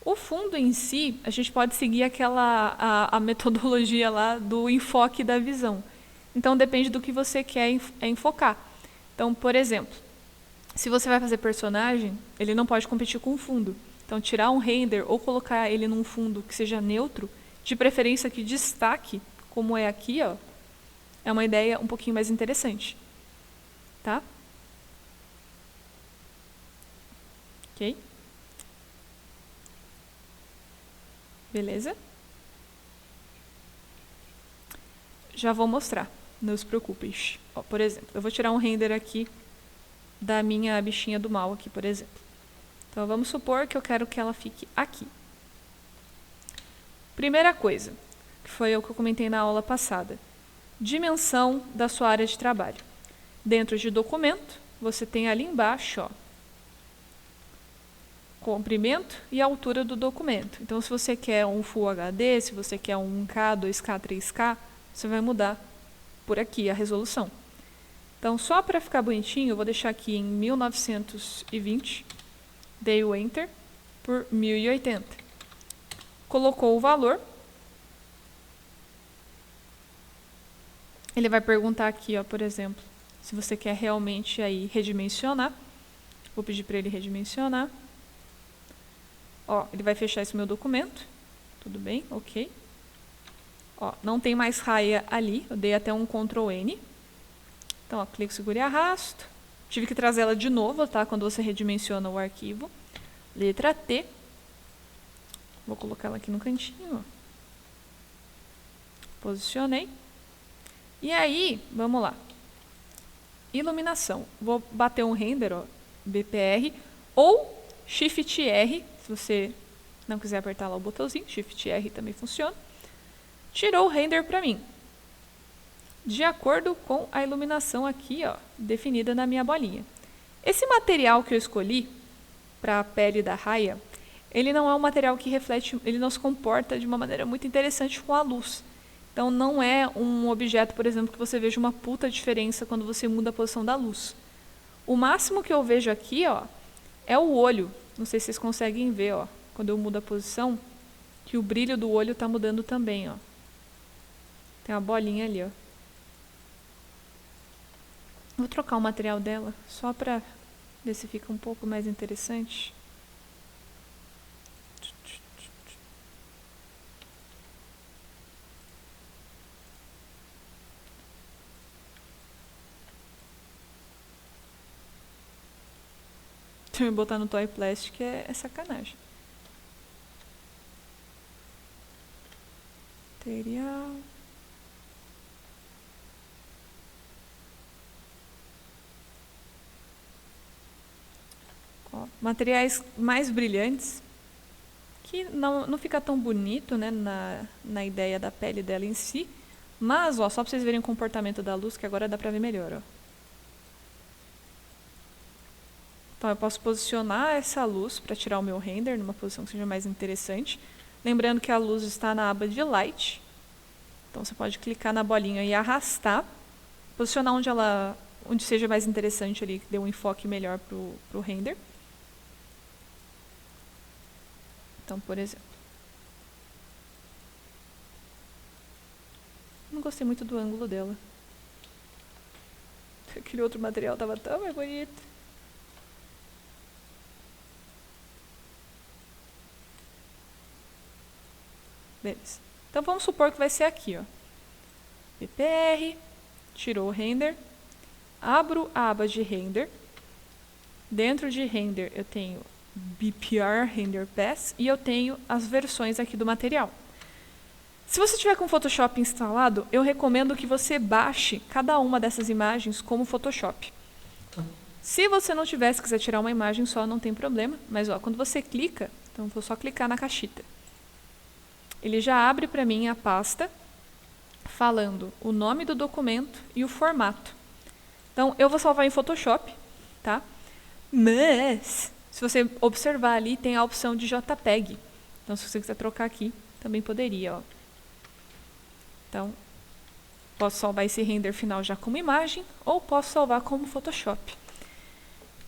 o fundo em si, a gente pode seguir a metodologia lá do enfoque da visão. Então, depende do que você quer enfocar. Então, por exemplo, se você vai fazer personagem, ele não pode competir com o fundo. Então, tirar um render ou colocar ele num fundo que seja neutro, de preferência que destaque, como é aqui, ó, é uma ideia um pouquinho mais interessante. Tá? Ok? Beleza? Já vou mostrar, não se preocupem. Ó, por exemplo, eu vou tirar um render aqui da minha bichinha do mal aqui, por exemplo. Então, vamos supor que eu quero que ela fique aqui. Primeira coisa, que foi o que eu comentei na aula passada. Dimensão da sua área de trabalho. Dentro de documento, você tem ali embaixo, ó, comprimento e a altura do documento. Então, se você quer um Full HD, se você quer um 1K, 2K, 3K, você vai mudar por aqui a resolução. Então, só para ficar bonitinho, eu vou deixar aqui em 1920, dei o Enter, por 1080. Colocou o valor. Ele vai perguntar aqui, ó, por exemplo, se você quer realmente aí redimensionar. Vou pedir para ele redimensionar. Ó, ele vai fechar esse meu documento. Tudo bem, ok. Ó, não tem mais raia ali, eu dei até um Ctrl N. Então, ó, clico, seguro e arrasto. Tive que trazer ela de novo, tá? Quando você redimensiona o arquivo. Letra T. Vou colocar ela aqui no cantinho, ó. Posicionei. E aí, vamos lá. Iluminação. Vou bater um render, ó, BPR, ou Shift R, se você não quiser apertar lá o botãozinho, Shift R também funciona. Tirou o render para mim. De acordo com a iluminação aqui, ó, definida na minha bolinha. Esse material que eu escolhi para a pele da raia, ele não é um material que reflete, ele não se comporta de uma maneira muito interessante com a luz. Então, não é um objeto, por exemplo, que você veja uma puta diferença quando você muda a posição da luz. O máximo que eu vejo aqui, ó, é o olho. Não sei se vocês conseguem ver, ó, quando eu mudo a posição, que o brilho do olho está mudando também, ó. Tem uma bolinha ali, ó. Vou trocar o material dela, só para ver se fica um pouco mais interessante. Me botar no Toy Plastic é sacanagem. Material. Ó, materiais mais brilhantes, que não fica tão bonito, né, na ideia da pele dela em si, mas ó, só para vocês verem o comportamento da luz, que agora dá para ver melhor. Ó. Então eu posso posicionar essa luz para tirar o meu render numa posição que seja mais interessante. Lembrando que a luz está na aba de Light. Então você pode clicar na bolinha e arrastar, posicionar onde seja mais interessante ali, que dê um enfoque melhor para o render. Então, por exemplo, não gostei muito do ângulo dela. Aquele outro material estava tão mais bonito. Beleza. Então vamos supor que vai ser aqui, ó. BPR, tirou o render, abro a aba de render. Dentro de render eu tenho BPR, Render Pass, e eu tenho as versões aqui do material. Se você tiver com o Photoshop instalado, eu recomendo que você baixe cada uma dessas imagens como Photoshop. Se você não tiver, se quiser tirar uma imagem só, não tem problema, mas ó, quando você clica, então vou só clicar na caixita. Ele já abre para mim a pasta falando o nome do documento e o formato. Então, eu vou salvar em Photoshop, tá? Mas, se você observar ali, tem a opção de JPEG. Então, se você quiser trocar aqui, também poderia, ó. Então, posso salvar esse render final já como imagem, ou posso salvar como Photoshop.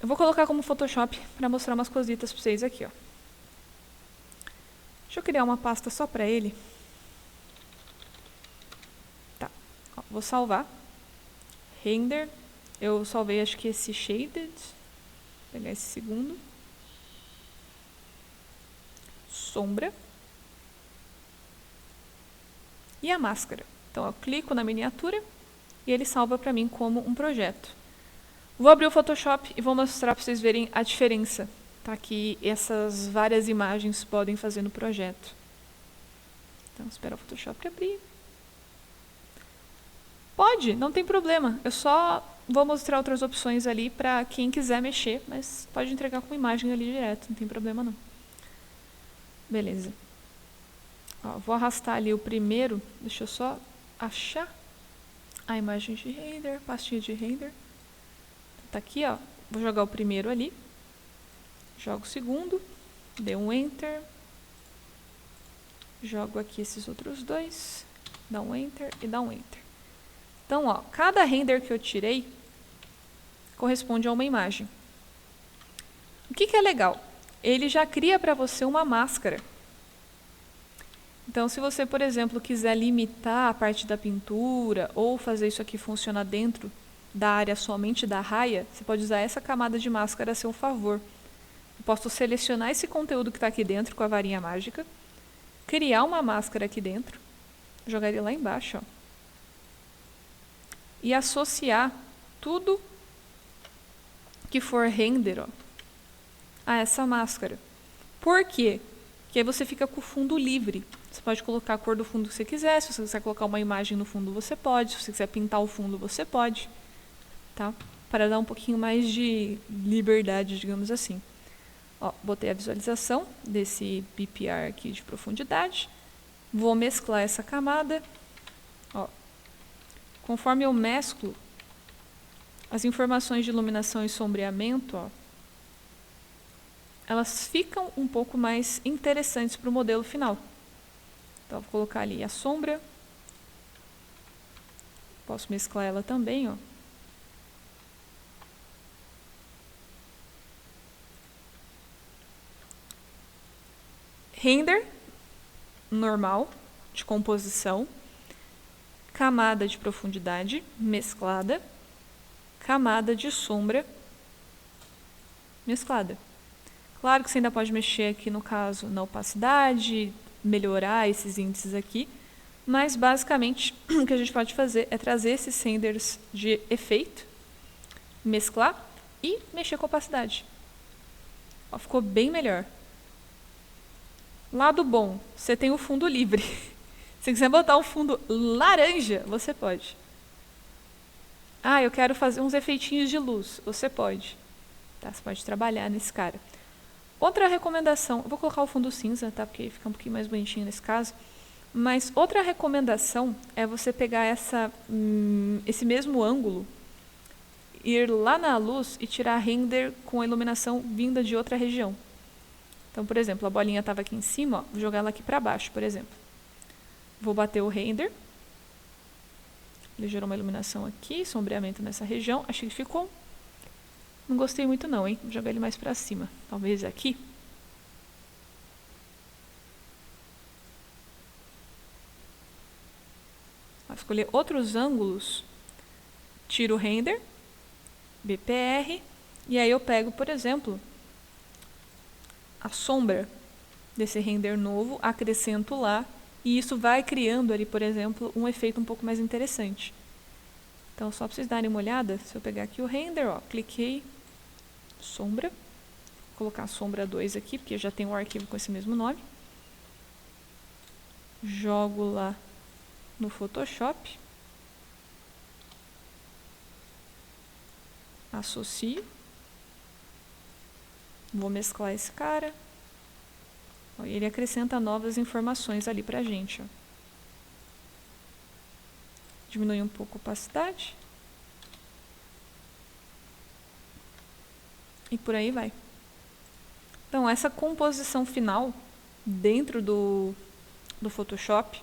Eu vou colocar como Photoshop para mostrar umas cositas para vocês aqui, ó. Deixa eu criar uma pasta só para ele. Tá, ó, vou salvar. Render. Eu salvei, acho que esse Shaded. Vou pegar esse segundo. Sombra. E a máscara. Então, eu clico na miniatura e ele salva para mim como um projeto. Vou abrir o Photoshop e vou mostrar para vocês verem a diferença, tá, que essas várias imagens podem fazer no projeto. Então, espera o Photoshop abrir. Pode, não tem problema. Eu só vou mostrar outras opções ali para quem quiser mexer, mas pode entregar com imagem ali direto, não tem problema não. Beleza. Ó, vou arrastar ali o primeiro, deixa eu só achar a imagem de render, pastinha de render. Tá aqui, ó. Vou jogar o primeiro ali. Jogo o segundo. Dê um Enter. Jogo aqui esses outros dois. Dá um Enter e dá um Enter. Então, ó, cada render que eu tirei corresponde a uma imagem. O que é legal? Ele já cria para você uma máscara. Então, se você, por exemplo, quiser limitar a parte da pintura ou fazer isso aqui funcionar dentro da área somente da raia, você pode usar essa camada de máscara a seu favor. Eu posso selecionar esse conteúdo que está aqui dentro com a varinha mágica, criar uma máscara aqui dentro, jogar ele lá embaixo, ó, e associar tudo que for render, ó, a essa máscara. Por quê? Porque aí você fica com o fundo livre. Você pode colocar a cor do fundo que você quiser. Se você quiser colocar uma imagem no fundo, você pode. Se você quiser pintar o fundo, você pode. Tá? Para dar um pouquinho mais de liberdade, digamos assim. Ó, botei a visualização desse BPR aqui de profundidade. Vou mesclar essa camada. Ó. Conforme eu mesclo, as informações de iluminação e sombreamento, ó, elas ficam um pouco mais interessantes para o modelo final. Então, vou colocar ali a sombra. Posso mesclar ela também, ó. Render normal, de composição. Camada de profundidade, mesclada. Camada de sombra, mesclada. Claro que você ainda pode mexer aqui, no caso, na opacidade, melhorar esses índices aqui, mas basicamente o que a gente pode fazer é trazer esses renders de efeito, mesclar e mexer com a opacidade. Ó, ficou bem melhor. Lado bom, você tem o fundo livre. Se quiser botar um fundo laranja, você pode. Ah, eu quero fazer uns efeitinhos de luz, você pode. Tá, você pode trabalhar nesse cara. Outra recomendação, eu vou colocar o fundo cinza, tá? Porque fica um pouquinho mais bonitinho nesse caso. Mas outra recomendação é você pegar esse mesmo ângulo, ir lá na luz e tirar render com a iluminação vinda de outra região. Então, por exemplo, a bolinha estava aqui em cima, ó, vou jogar ela aqui para baixo, por exemplo. Vou bater o render. Ele gerou uma iluminação aqui, sombreamento nessa região. Achei que ficou. Não gostei muito não, hein? Vou jogar ele mais para cima. Talvez aqui. Vou escolher outros ângulos. Tiro o render. BPR. E aí eu pego, por exemplo, a sombra desse render novo, acrescento lá. E isso vai criando ali, por exemplo, um efeito um pouco mais interessante. Então, só para vocês darem uma olhada, se eu pegar aqui o render, ó, cliquei, sombra, vou colocar a sombra 2 aqui, porque já tem um arquivo com esse mesmo nome. Jogo lá no Photoshop. Associo. Vou mesclar esse cara. Ele acrescenta novas informações ali pra gente. Ó. Diminui um pouco a opacidade. E por aí vai. Então, essa composição final dentro do Photoshop,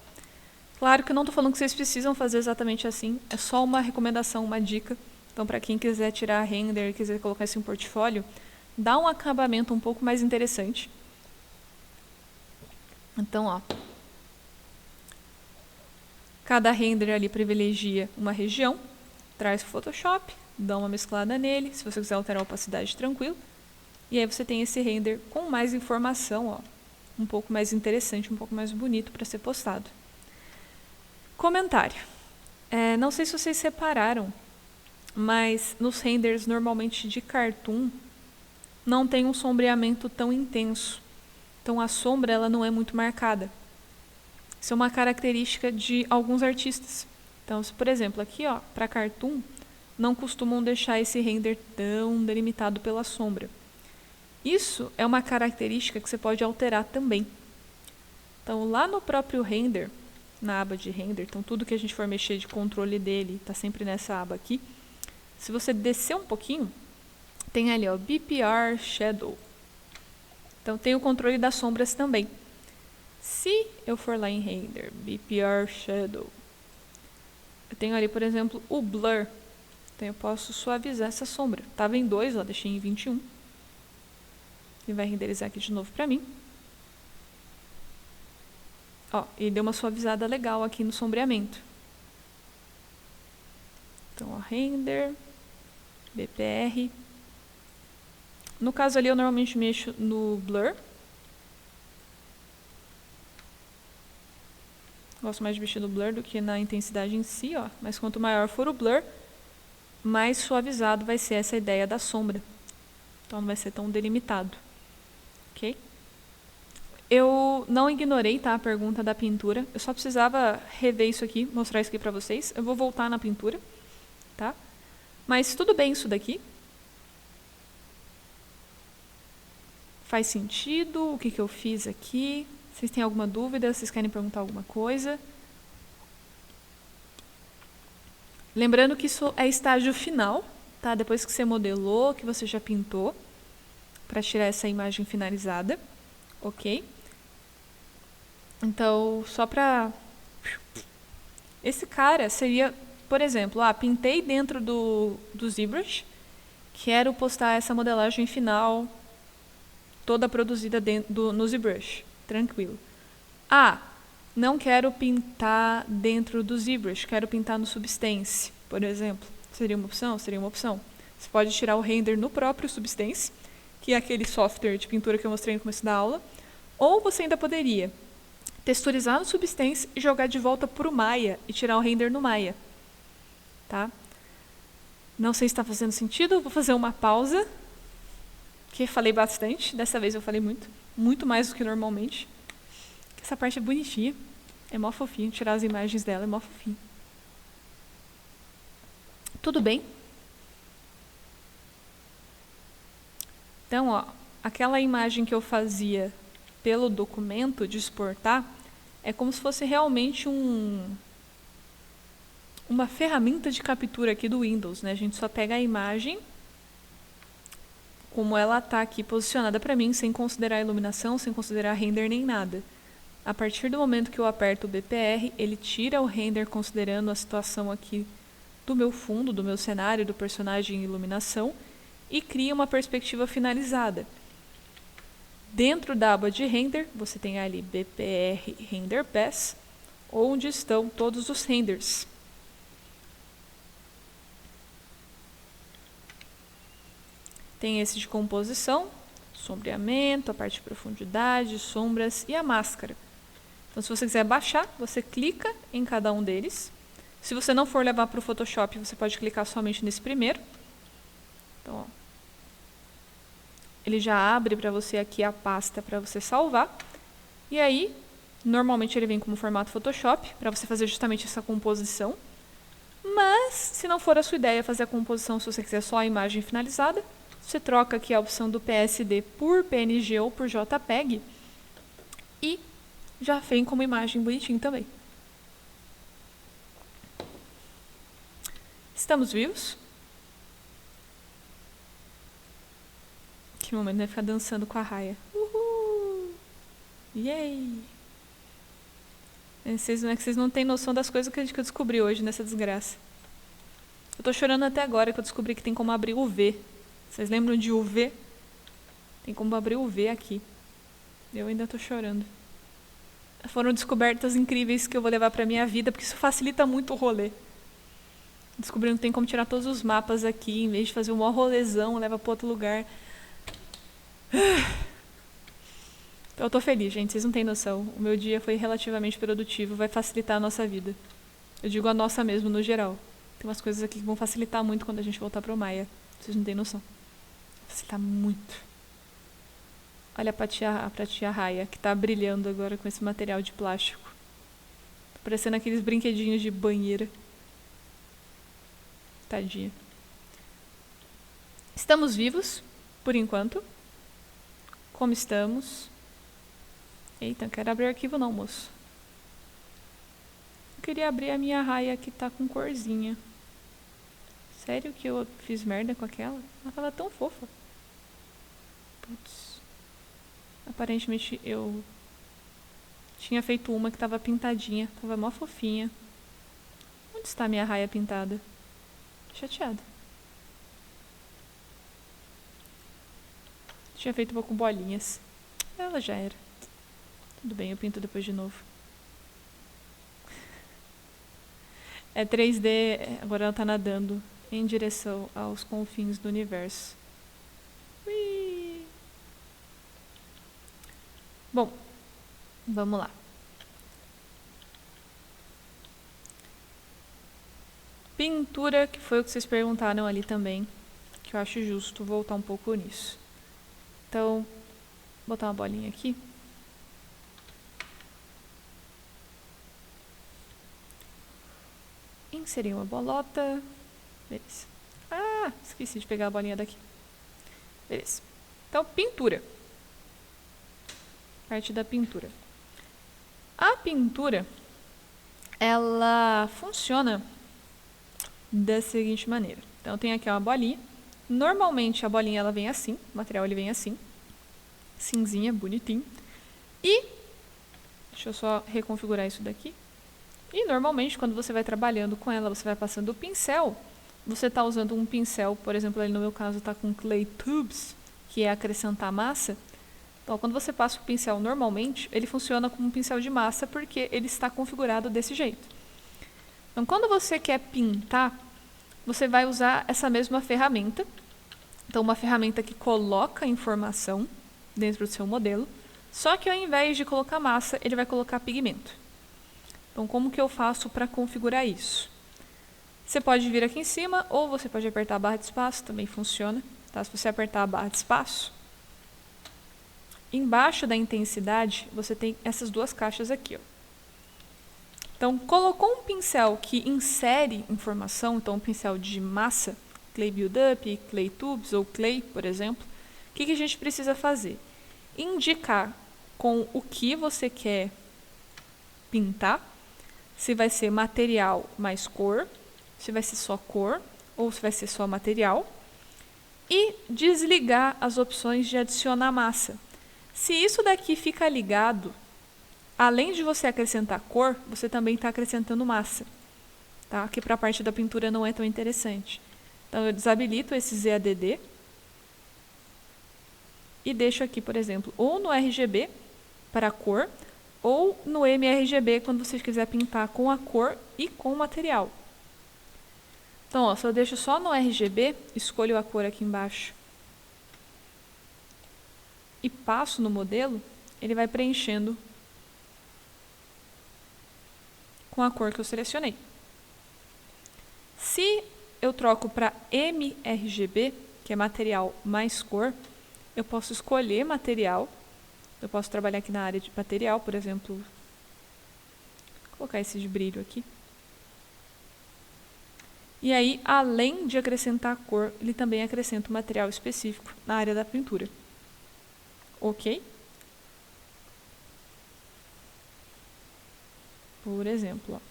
claro que eu não estou falando que vocês precisam fazer exatamente assim, é só uma recomendação, uma dica. Então, para quem quiser tirar render, quiser colocar isso em portfólio, dá um acabamento um pouco mais interessante. Então, ó, cada render ali privilegia uma região, traz o Photoshop, dá uma mesclada nele, se você quiser alterar a opacidade, tranquilo. E aí você tem esse render com mais informação, ó, um pouco mais interessante, um pouco mais bonito para ser postado. Comentário. Não sei se vocês separaram, mas nos renders normalmente de cartoon não tem um sombreamento tão intenso. Então a sombra ela não é muito marcada. Isso é uma característica de alguns artistas. Então, se, por exemplo, aqui, ó, para cartoon, não costumam deixar esse render tão delimitado pela sombra. Isso é uma característica que você pode alterar também. Então, lá no próprio render, na aba de render, então tudo que a gente for mexer de controle dele está sempre nessa aba aqui. Se você descer um pouquinho, tem ali, ó, BPR Shadow. Então, tem o controle das sombras também. Se eu for lá em Render, BPR Shadow, eu tenho ali, por exemplo, o Blur. Então, eu posso suavizar essa sombra. Estava em 2, ó, deixei em 21. Ele vai renderizar aqui de novo para mim. Ó, ele deu uma suavizada legal aqui no sombreamento. Então, ó, Render, BPR. No caso ali, eu normalmente mexo no Blur. Gosto mais de mexer no Blur do que na intensidade em si, ó. Mas quanto maior for o Blur, mais suavizado vai ser essa ideia da sombra. Então, não vai ser tão delimitado. Ok? Eu não ignorei, tá, a pergunta da pintura. Eu só precisava rever isso aqui, mostrar isso aqui pra vocês. Eu vou voltar na pintura, tá? Mas tudo bem isso daqui. Faz sentido o que eu fiz aqui? Vocês têm alguma dúvida? Vocês querem perguntar alguma coisa? Lembrando que isso é estágio final, tá? Depois que você modelou, que você já pintou, para tirar essa imagem finalizada, ok? Então, só para... Esse cara seria, por exemplo, pintei dentro do ZBrush, quero postar essa modelagem final toda produzida no ZBrush, tranquilo. Não quero pintar dentro do ZBrush, quero pintar no Substance, por exemplo. Seria uma opção? Seria uma opção. Você pode tirar o render no próprio Substance, que é aquele software de pintura que eu mostrei no começo da aula, ou você ainda poderia texturizar no Substance e jogar de volta para o Maya e tirar o render no Maya. Tá? Não sei se está fazendo sentido, vou fazer uma pausa, que falei bastante, dessa vez eu falei muito mais do que normalmente. Essa parte é bonitinha, é mó fofinho, tirar as imagens dela é mó fofinho. Tudo bem? Então, ó, aquela imagem que eu fazia pelo documento de exportar é como se fosse realmente uma ferramenta de captura aqui do Windows, né? A gente só pega a imagem como ela está aqui posicionada para mim, sem considerar a iluminação, sem considerar render nem nada. A partir do momento que eu aperto o BPR, ele tira o render considerando a situação aqui do meu fundo, do meu cenário, do personagem em iluminação e cria uma perspectiva finalizada. Dentro da aba de render, você tem ali BPR Render Pass, onde estão todos os renders. Tem esse de composição, sombreamento, a parte de profundidade, sombras e a máscara. Então, se você quiser baixar, você clica em cada um deles. Se você não for levar para o Photoshop, você pode clicar somente nesse primeiro. Então, ó, ele já abre para você aqui a pasta para você salvar. E aí, normalmente ele vem como formato Photoshop, para você fazer justamente essa composição. Mas, se não for a sua ideia fazer a composição, se você quiser só a imagem finalizada, você troca aqui a opção do PSD por PNG ou por JPEG e já vem como imagem bonitinho também. Estamos vivos? Que momento vai ficar dançando com a raia. Uhul! Yay! Vocês não têm noção das coisas que eu descobri hoje nessa desgraça. Eu tô chorando até agora que eu descobri que tem como abrir o V. Vocês lembram de UV? Tem como abrir o V aqui. Eu ainda tô chorando. Foram descobertas incríveis que eu vou levar pra minha vida, porque isso facilita muito o rolê. Descobrindo que tem como tirar todos os mapas aqui, em vez de fazer um maior rolezão, leva pra outro lugar. Eu tô feliz, gente, vocês não têm noção. O meu dia foi relativamente produtivo, vai facilitar a nossa vida. Eu digo a nossa mesmo, no geral. Tem umas coisas aqui que vão facilitar muito quando a gente voltar pro Maya. Vocês não têm noção. Vai facilitar muito. Olha pra tia Raya, que tá brilhando agora com esse material de plástico. Tá parecendo aqueles brinquedinhos de banheira. Tadinha. Estamos vivos, por enquanto. Como estamos? Eita, não quero abrir arquivo não, moço. Eu queria abrir a minha raia que tá com corzinha. Sério que eu fiz merda com aquela? Ela tava tão fofa. Putz. Aparentemente eu tinha feito uma que estava pintadinha, estava mó fofinha. Onde está a minha raia pintada? Chateada. Tinha feito uma com bolinhas. Ela já era. Tudo bem, eu pinto depois de novo. É 3D, agora ela tá nadando em direção aos confins do universo. Ui. Bom, vamos lá. Pintura, que foi o que vocês perguntaram ali também, que eu acho justo voltar um pouco nisso. Então, vou botar uma bolinha aqui. Inserir uma bolota. Beleza. Ah, esqueci de pegar a bolinha daqui. Beleza. Então, pintura. Parte da pintura. A pintura, ela funciona da seguinte maneira. Então, tem aqui uma bolinha. Normalmente, a bolinha ela vem assim. O material ele vem assim. Cinzinha, bonitinho. E, deixa eu só reconfigurar isso daqui. E, normalmente, quando você vai trabalhando com ela, você vai passando o pincel. Você está usando um pincel, por exemplo, ali no meu caso está com Clay Tubes, que é acrescentar massa. Então, quando você passa o pincel normalmente, ele funciona como um pincel de massa porque ele está configurado desse jeito. Então, quando você quer pintar, você vai usar essa mesma ferramenta. Então, uma ferramenta que coloca informação dentro do seu modelo, só que ao invés de colocar massa, ele vai colocar pigmento. Então, como que eu faço para configurar isso? Você pode vir aqui em cima ou você pode apertar a barra de espaço, também funciona. Tá? Se você apertar a barra de espaço, embaixo da intensidade você tem essas duas caixas aqui. Ó. Então, colocou um pincel que insere informação, então um pincel de massa, Clay Build-Up, Clay Tubes ou Clay, por exemplo, o que a gente precisa fazer? Indicar com o que você quer pintar, se vai ser material mais cor, se vai ser só cor ou se vai ser só material, e desligar as opções de adicionar massa. Se isso daqui fica ligado, além de você acrescentar cor, você também está acrescentando massa, tá? Que para a parte da pintura não é tão interessante. Então eu desabilito esse ZADD e deixo aqui, por exemplo, ou no RGB para a cor, ou no MRGB quando você quiser pintar com a cor e com o material. Então, ó, se eu deixo só no RGB, escolho a cor aqui embaixo e passo no modelo, ele vai preenchendo com a cor que eu selecionei. Se eu troco para MRGB, que é material mais cor, eu posso escolher material. Eu posso trabalhar aqui na área de material, por exemplo, vou colocar esse de brilho aqui. E aí, além de acrescentar cor, ele também acrescenta um material específico na área da pintura. Ok? Por exemplo,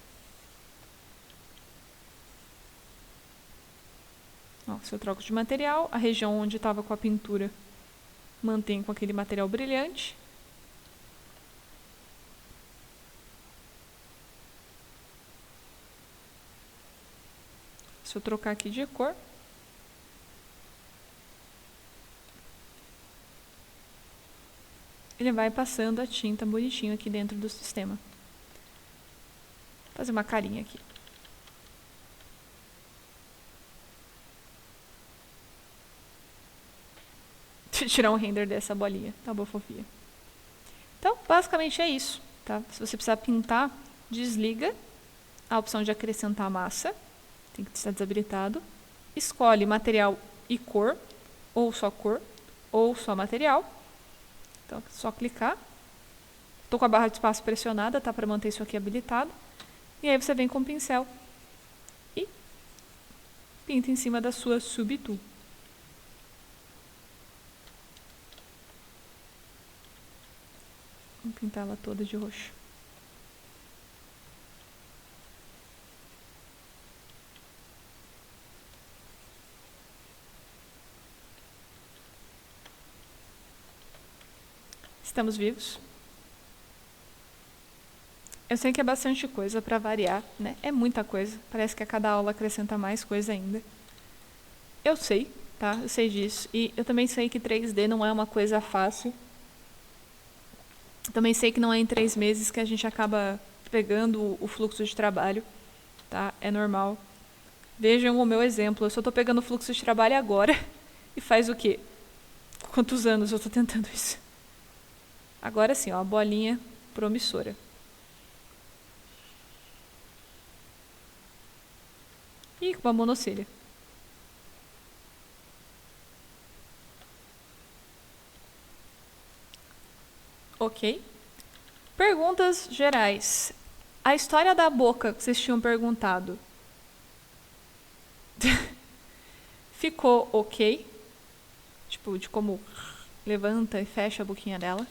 ó, se eu troco de material, a região onde estava com a pintura mantém com aquele material brilhante. Se eu trocar aqui de cor, ele vai passando a tinta bonitinho aqui dentro do sistema. Vou fazer uma carinha aqui. Deixa eu tirar um render dessa bolinha. Tá boa, fofinha. Então, basicamente é isso. Tá? Se você precisar pintar, desliga a opção de acrescentar massa. Tem que estar desabilitado. Escolhe material e cor, ou só material. Então, é só clicar. Estou com a barra de espaço pressionada, tá? Para manter isso aqui habilitado. E aí você vem com o pincel e pinta em cima da sua subtool. Vamos pintar ela toda de roxo. Estamos vivos. Eu sei que é bastante coisa para variar, né? É muita coisa. Parece que a cada aula acrescenta mais coisa ainda. Eu sei, tá? Eu sei disso. E eu também sei que 3D não é uma coisa fácil. Também sei que não é em 3 meses que a gente acaba pegando o fluxo de trabalho, tá? É normal. Vejam o meu exemplo. Eu só estou pegando o fluxo de trabalho agora. E faz o quê? Quantos anos eu estou tentando isso? Agora sim, ó, a bolinha promissora. E com uma monocelha. Ok. Perguntas gerais. A história da boca que vocês tinham perguntado. Ficou ok? Tipo, de como levanta e fecha a boquinha dela.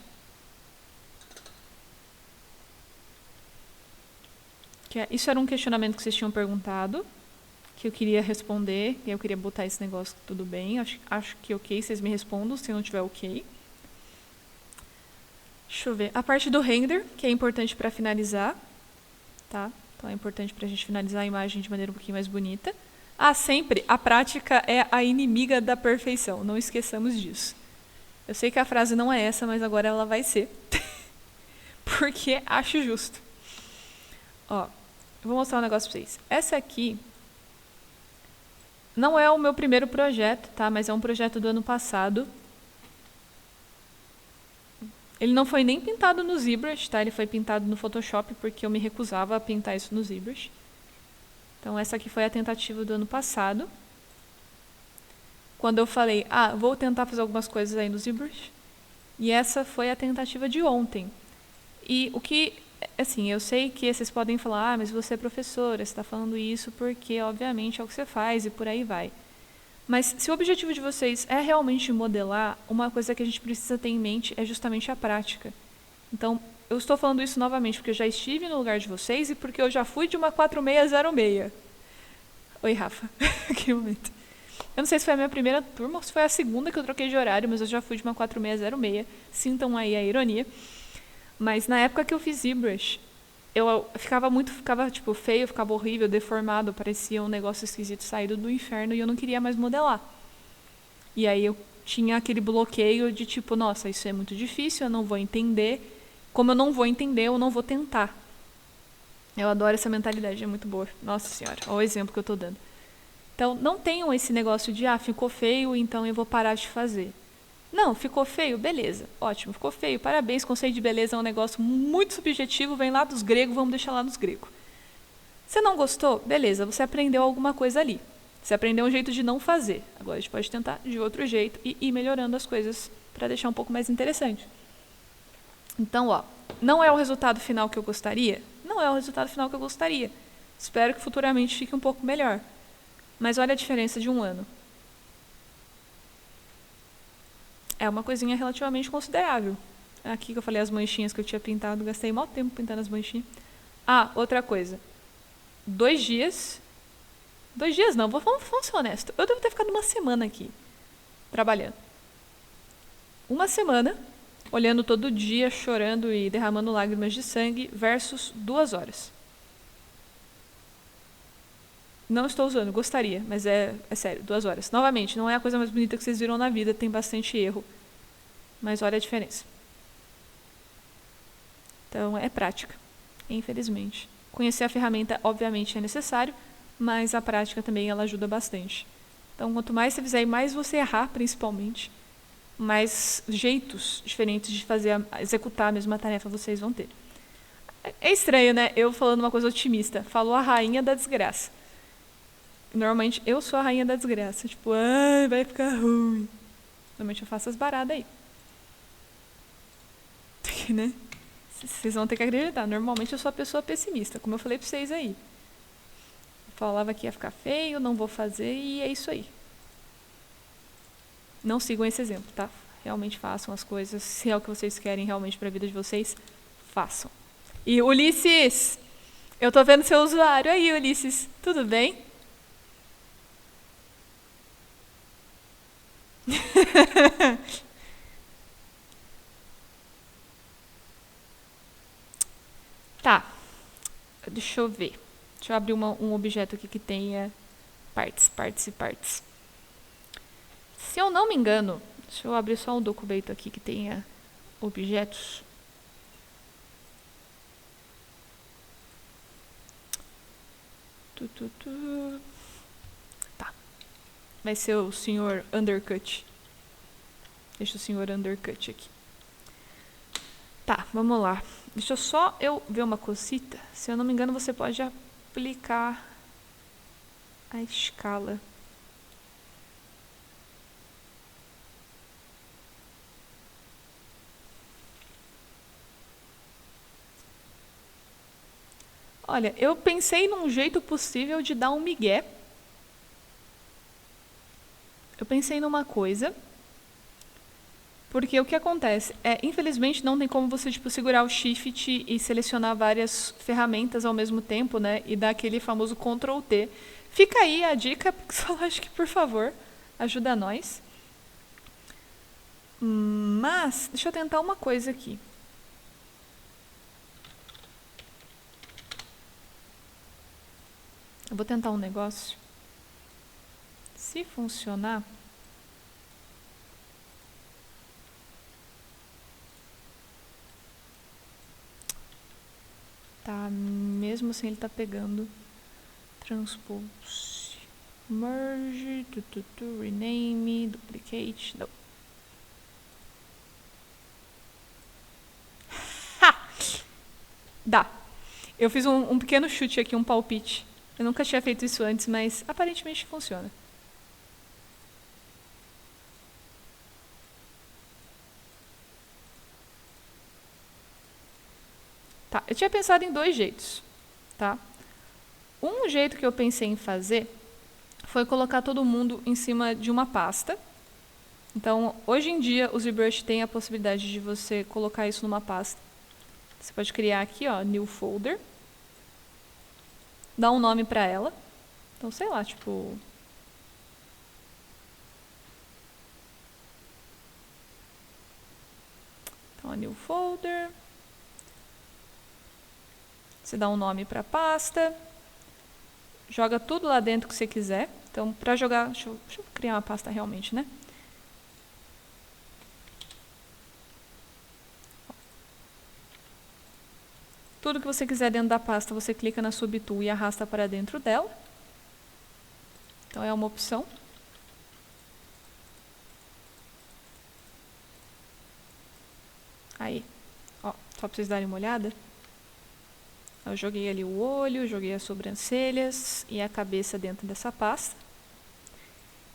Isso era um questionamento que vocês tinham perguntado, que eu queria responder, e eu queria botar esse negócio tudo bem. Acho que ok, vocês me respondam se não tiver ok. Deixa eu ver. A parte do render, que é importante para finalizar. Tá? Então é importante para a gente finalizar a imagem de maneira um pouquinho mais bonita. Sempre, a prática é a inimiga da perfeição. Não esqueçamos disso. Eu sei que a frase não é essa, mas agora ela vai ser. Porque acho justo. Ó, eu vou mostrar um negócio para vocês. Essa aqui não é o meu primeiro projeto, tá? Mas é um projeto do ano passado. Ele não foi nem pintado no ZBrush, tá? Ele foi pintado no Photoshop porque eu me recusava a pintar isso no ZBrush. Então essa aqui foi a tentativa do ano passado. Quando eu falei, vou tentar fazer algumas coisas aí no ZBrush. E essa foi a tentativa de ontem. E o que, assim, eu sei que vocês podem falar, mas você é professora, você está falando isso porque, obviamente, é o que você faz e por aí vai. Mas se o objetivo de vocês é realmente modelar, uma coisa que a gente precisa ter em mente é justamente a prática. Então, eu estou falando isso novamente porque eu já estive no lugar de vocês e porque eu já fui de uma 4606. Oi, Rafa. Que momento. Eu não sei se foi a minha primeira turma ou se foi a segunda que eu troquei de horário, mas eu já fui de uma 4606. Sintam aí a ironia. Mas na época que eu fiz ZBrush, eu ficava tipo feio, ficava horrível, deformado, parecia um negócio esquisito saído do inferno e eu não queria mais modelar. E aí eu tinha aquele bloqueio de tipo, nossa, isso é muito difícil, eu não vou entender. Como eu não vou entender, eu não vou tentar. Eu adoro essa mentalidade, é muito boa. Nossa senhora, olha o exemplo que eu estou dando. Então, não tenham esse negócio de, ficou feio, então eu vou parar de fazer. Não, ficou feio? Beleza, ótimo, ficou feio, parabéns, conceito de beleza é um negócio muito subjetivo, vem lá dos gregos, vamos deixar lá dos gregos. Você não gostou? Beleza, você aprendeu alguma coisa ali. Você aprendeu um jeito de não fazer. Agora a gente pode tentar de outro jeito e ir melhorando as coisas para deixar um pouco mais interessante. Então, não é o resultado final que eu gostaria? Não é o resultado final que eu gostaria. Espero que futuramente fique um pouco melhor. Mas olha a diferença de um ano. É uma coisinha relativamente considerável. Aqui que eu falei as manchinhas que eu tinha pintado, gastei mau tempo pintando as manchinhas. Outra coisa. 2 dias. 2 dias não, vamos ser honestos. Eu devo ter ficado uma semana aqui, trabalhando. Uma semana, olhando todo dia, chorando e derramando lágrimas de sangue, versus 2 horas. Não estou usando, gostaria, mas é sério, 2 horas. Novamente, não é a coisa mais bonita que vocês viram na vida, tem bastante erro. Mas olha a diferença. Então, é prática, infelizmente. Conhecer a ferramenta, obviamente, é necessário, mas a prática também ela ajuda bastante. Então, quanto mais você fizer e mais você errar, principalmente, mais jeitos diferentes de executar a mesma tarefa vocês vão ter. É estranho, né? Eu falando uma coisa otimista. Falou a rainha da desgraça. Normalmente eu sou a rainha da desgraça. Tipo, vai ficar ruim. Normalmente eu faço as baradas aí. Né? Vocês vão ter que acreditar. Normalmente eu sou a pessoa pessimista, como eu falei pra vocês aí. Eu falava que ia ficar feio, não vou fazer e é isso aí. Não sigam esse exemplo, tá? Realmente façam as coisas. Se é o que vocês querem realmente pra vida de vocês, façam. E Ulisses! Eu tô vendo seu usuário aí, Ulisses. Tudo bem? Deixa eu ver. Deixa eu abrir um objeto aqui que tenha partes. Se eu não me engano, deixa eu abrir só um documento aqui que tenha objetos. Tá. Vai ser o senhor Undercut. Deixa o senhor Undercut aqui. Tá, vamos lá. Deixa só eu ver uma cosita. Se eu não me engano, você pode aplicar a escala. Olha, eu pensei num jeito possível de dar um migué. Eu pensei numa coisa. Porque o que acontece é, infelizmente, não tem como você tipo, segurar o Shift e selecionar várias ferramentas ao mesmo tempo, né? E dar aquele famoso Ctrl T. Fica aí a dica, Pixologic, por favor, ajuda nós. Mas, deixa eu tentar uma coisa aqui. Eu vou tentar um negócio. Se funcionar... Tá, mesmo assim ele tá pegando. Transpose. Merge, rename, duplicate. Não. Ha! Dá. Eu fiz um pequeno chute aqui, um palpite. Eu nunca tinha feito isso antes, mas aparentemente funciona. Tá, eu tinha pensado em 2 jeitos, tá? Um jeito que eu pensei em fazer foi colocar todo mundo em cima de uma pasta. Então, hoje em dia, o ZBrush tem a possibilidade de você colocar isso numa pasta. Você pode criar aqui, ó, New Folder. Dar um nome para ela. Então, sei lá, tipo... Então, New Folder. Você dá um nome para a pasta. Joga tudo lá dentro que você quiser. Então, para jogar... Deixa eu criar uma pasta realmente, né? Tudo que você quiser dentro da pasta, você clica na Subtool e arrasta para dentro dela. Então, é uma opção. Aí, ó, só para vocês darem uma olhada. Eu joguei ali o olho, joguei as sobrancelhas e a cabeça dentro dessa pasta.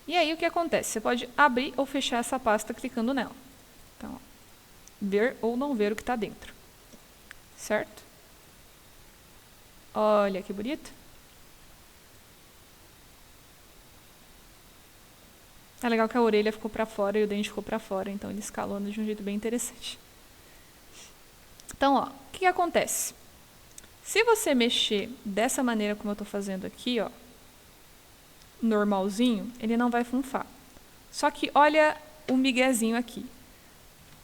E aí, o que acontece? Você pode abrir ou fechar essa pasta clicando nela. Então, ó, ver ou não ver o que está dentro. Certo? Olha que bonito. É legal que a orelha ficou para fora e o dente ficou para fora, então ele escalona de um jeito bem interessante. Então, ó, o que acontece? Se você mexer dessa maneira como eu estou fazendo aqui, ó, normalzinho, ele não vai funfar. Só que olha o miguezinho aqui.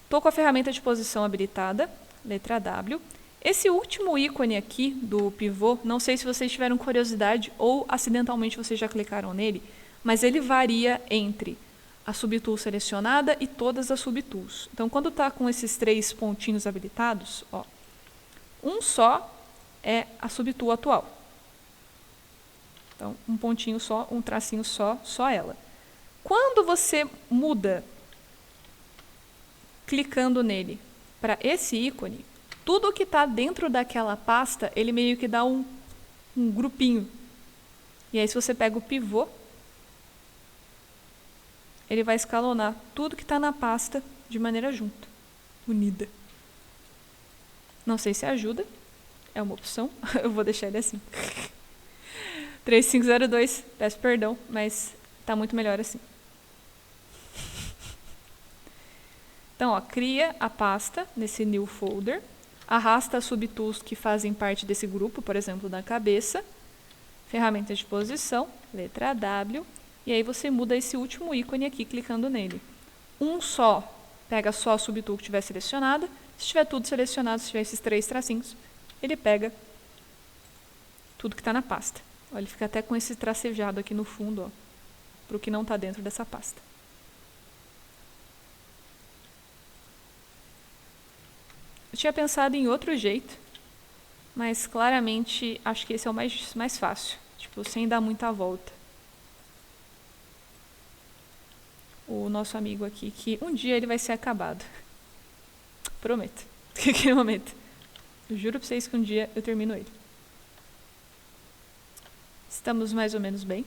Estou com a ferramenta de posição habilitada, letra W. Esse último ícone aqui do pivô, não sei se vocês tiveram curiosidade ou acidentalmente vocês já clicaram nele, mas ele varia entre a subtool selecionada e todas as subtools. Então, quando está com esses 3 pontinhos habilitados, ó, um só é a subtool atual. Então, um pontinho só, um tracinho só ela. Quando você muda, clicando nele, para esse ícone, tudo que está dentro daquela pasta, ele meio que dá um grupinho. E aí, se você pega o pivô, ele vai escalonar tudo que está na pasta de maneira junta, unida. Não sei se ajuda, é uma opção, eu vou deixar ele assim. 3502, peço perdão, mas está muito melhor assim. Então, ó, cria a pasta nesse new folder, arrasta as subtools que fazem parte desse grupo, por exemplo, da cabeça, ferramenta de posição, letra W, e aí você muda esse último ícone aqui, clicando nele. Um só, pega só a subtool que estiver selecionada, se tiver tudo selecionado, se tiver esses 3 tracinhos, ele pega tudo que está na pasta. Ó, ele fica até com esse tracejado aqui no fundo, para o que não está dentro dessa pasta. Eu tinha pensado em outro jeito, mas claramente acho que esse é o mais fácil, tipo, sem dar muita volta. O nosso amigo aqui, que um dia ele vai ser acabado. Prometo. Naquele momento. Eu juro pra vocês que um dia eu termino ele. Estamos mais ou menos bem.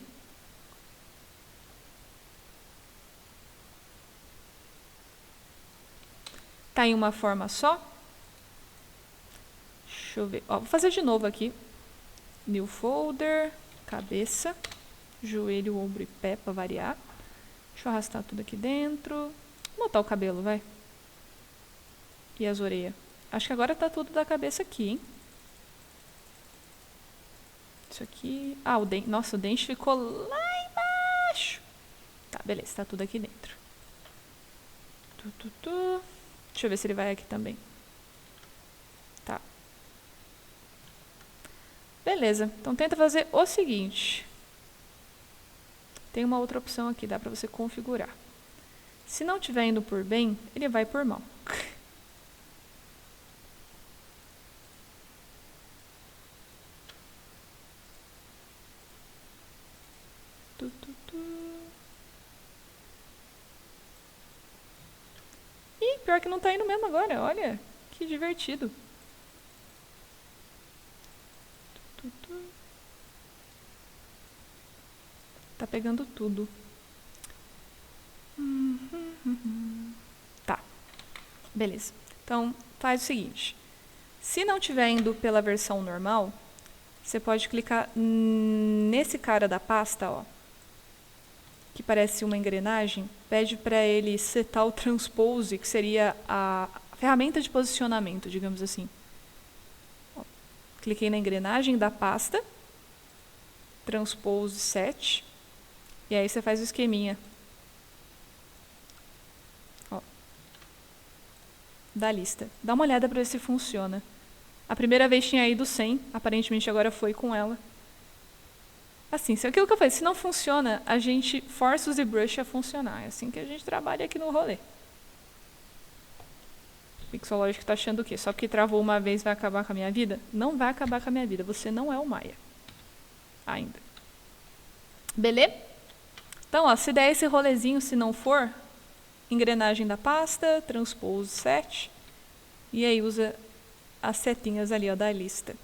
Tá em uma forma só. Deixa eu ver. Ó, vou fazer de novo aqui. New folder, cabeça, joelho, ombro e pé para variar. Deixa eu arrastar tudo aqui dentro. Vou botar o cabelo, vai. E as orelhas. Acho que agora tá tudo da cabeça aqui, hein? Isso aqui... Ah, o dente... Nossa, o dente ficou lá embaixo. Tá, beleza. Tá tudo aqui dentro. Deixa eu ver se ele vai aqui também. Tá. Beleza. Então tenta fazer o seguinte. Tem uma outra opção aqui. Dá pra você configurar. Se não estiver indo por bem, ele vai por mal. Ih, pior que não tá indo mesmo agora. Olha, que divertido. Tá pegando tudo. Tá. Beleza. Então, faz o seguinte. Se não estiver indo pela versão normal, você pode clicar nesse cara da pasta, ó, que parece uma engrenagem, pede para ele setar o transpose, que seria a ferramenta de posicionamento, digamos assim. Ó, cliquei na engrenagem da pasta, transpose set, e aí você faz o esqueminha. Ó, da lista. Dá uma olhada para ver se funciona. A primeira vez tinha ido sem, aparentemente agora foi com ela. Assim, se aquilo que eu falei, se não funciona, a gente força o ZBrush a funcionar. É assim que a gente trabalha aqui no rolê. Pixologic está achando o quê? Só porque travou uma vez vai acabar com a minha vida? Não vai acabar com a minha vida. Você não é o Maia. Ainda. Beleza? Então, ó, se der esse rolezinho, se não for, engrenagem da pasta, transpose set, e aí usa as setinhas ali, ó, da lista.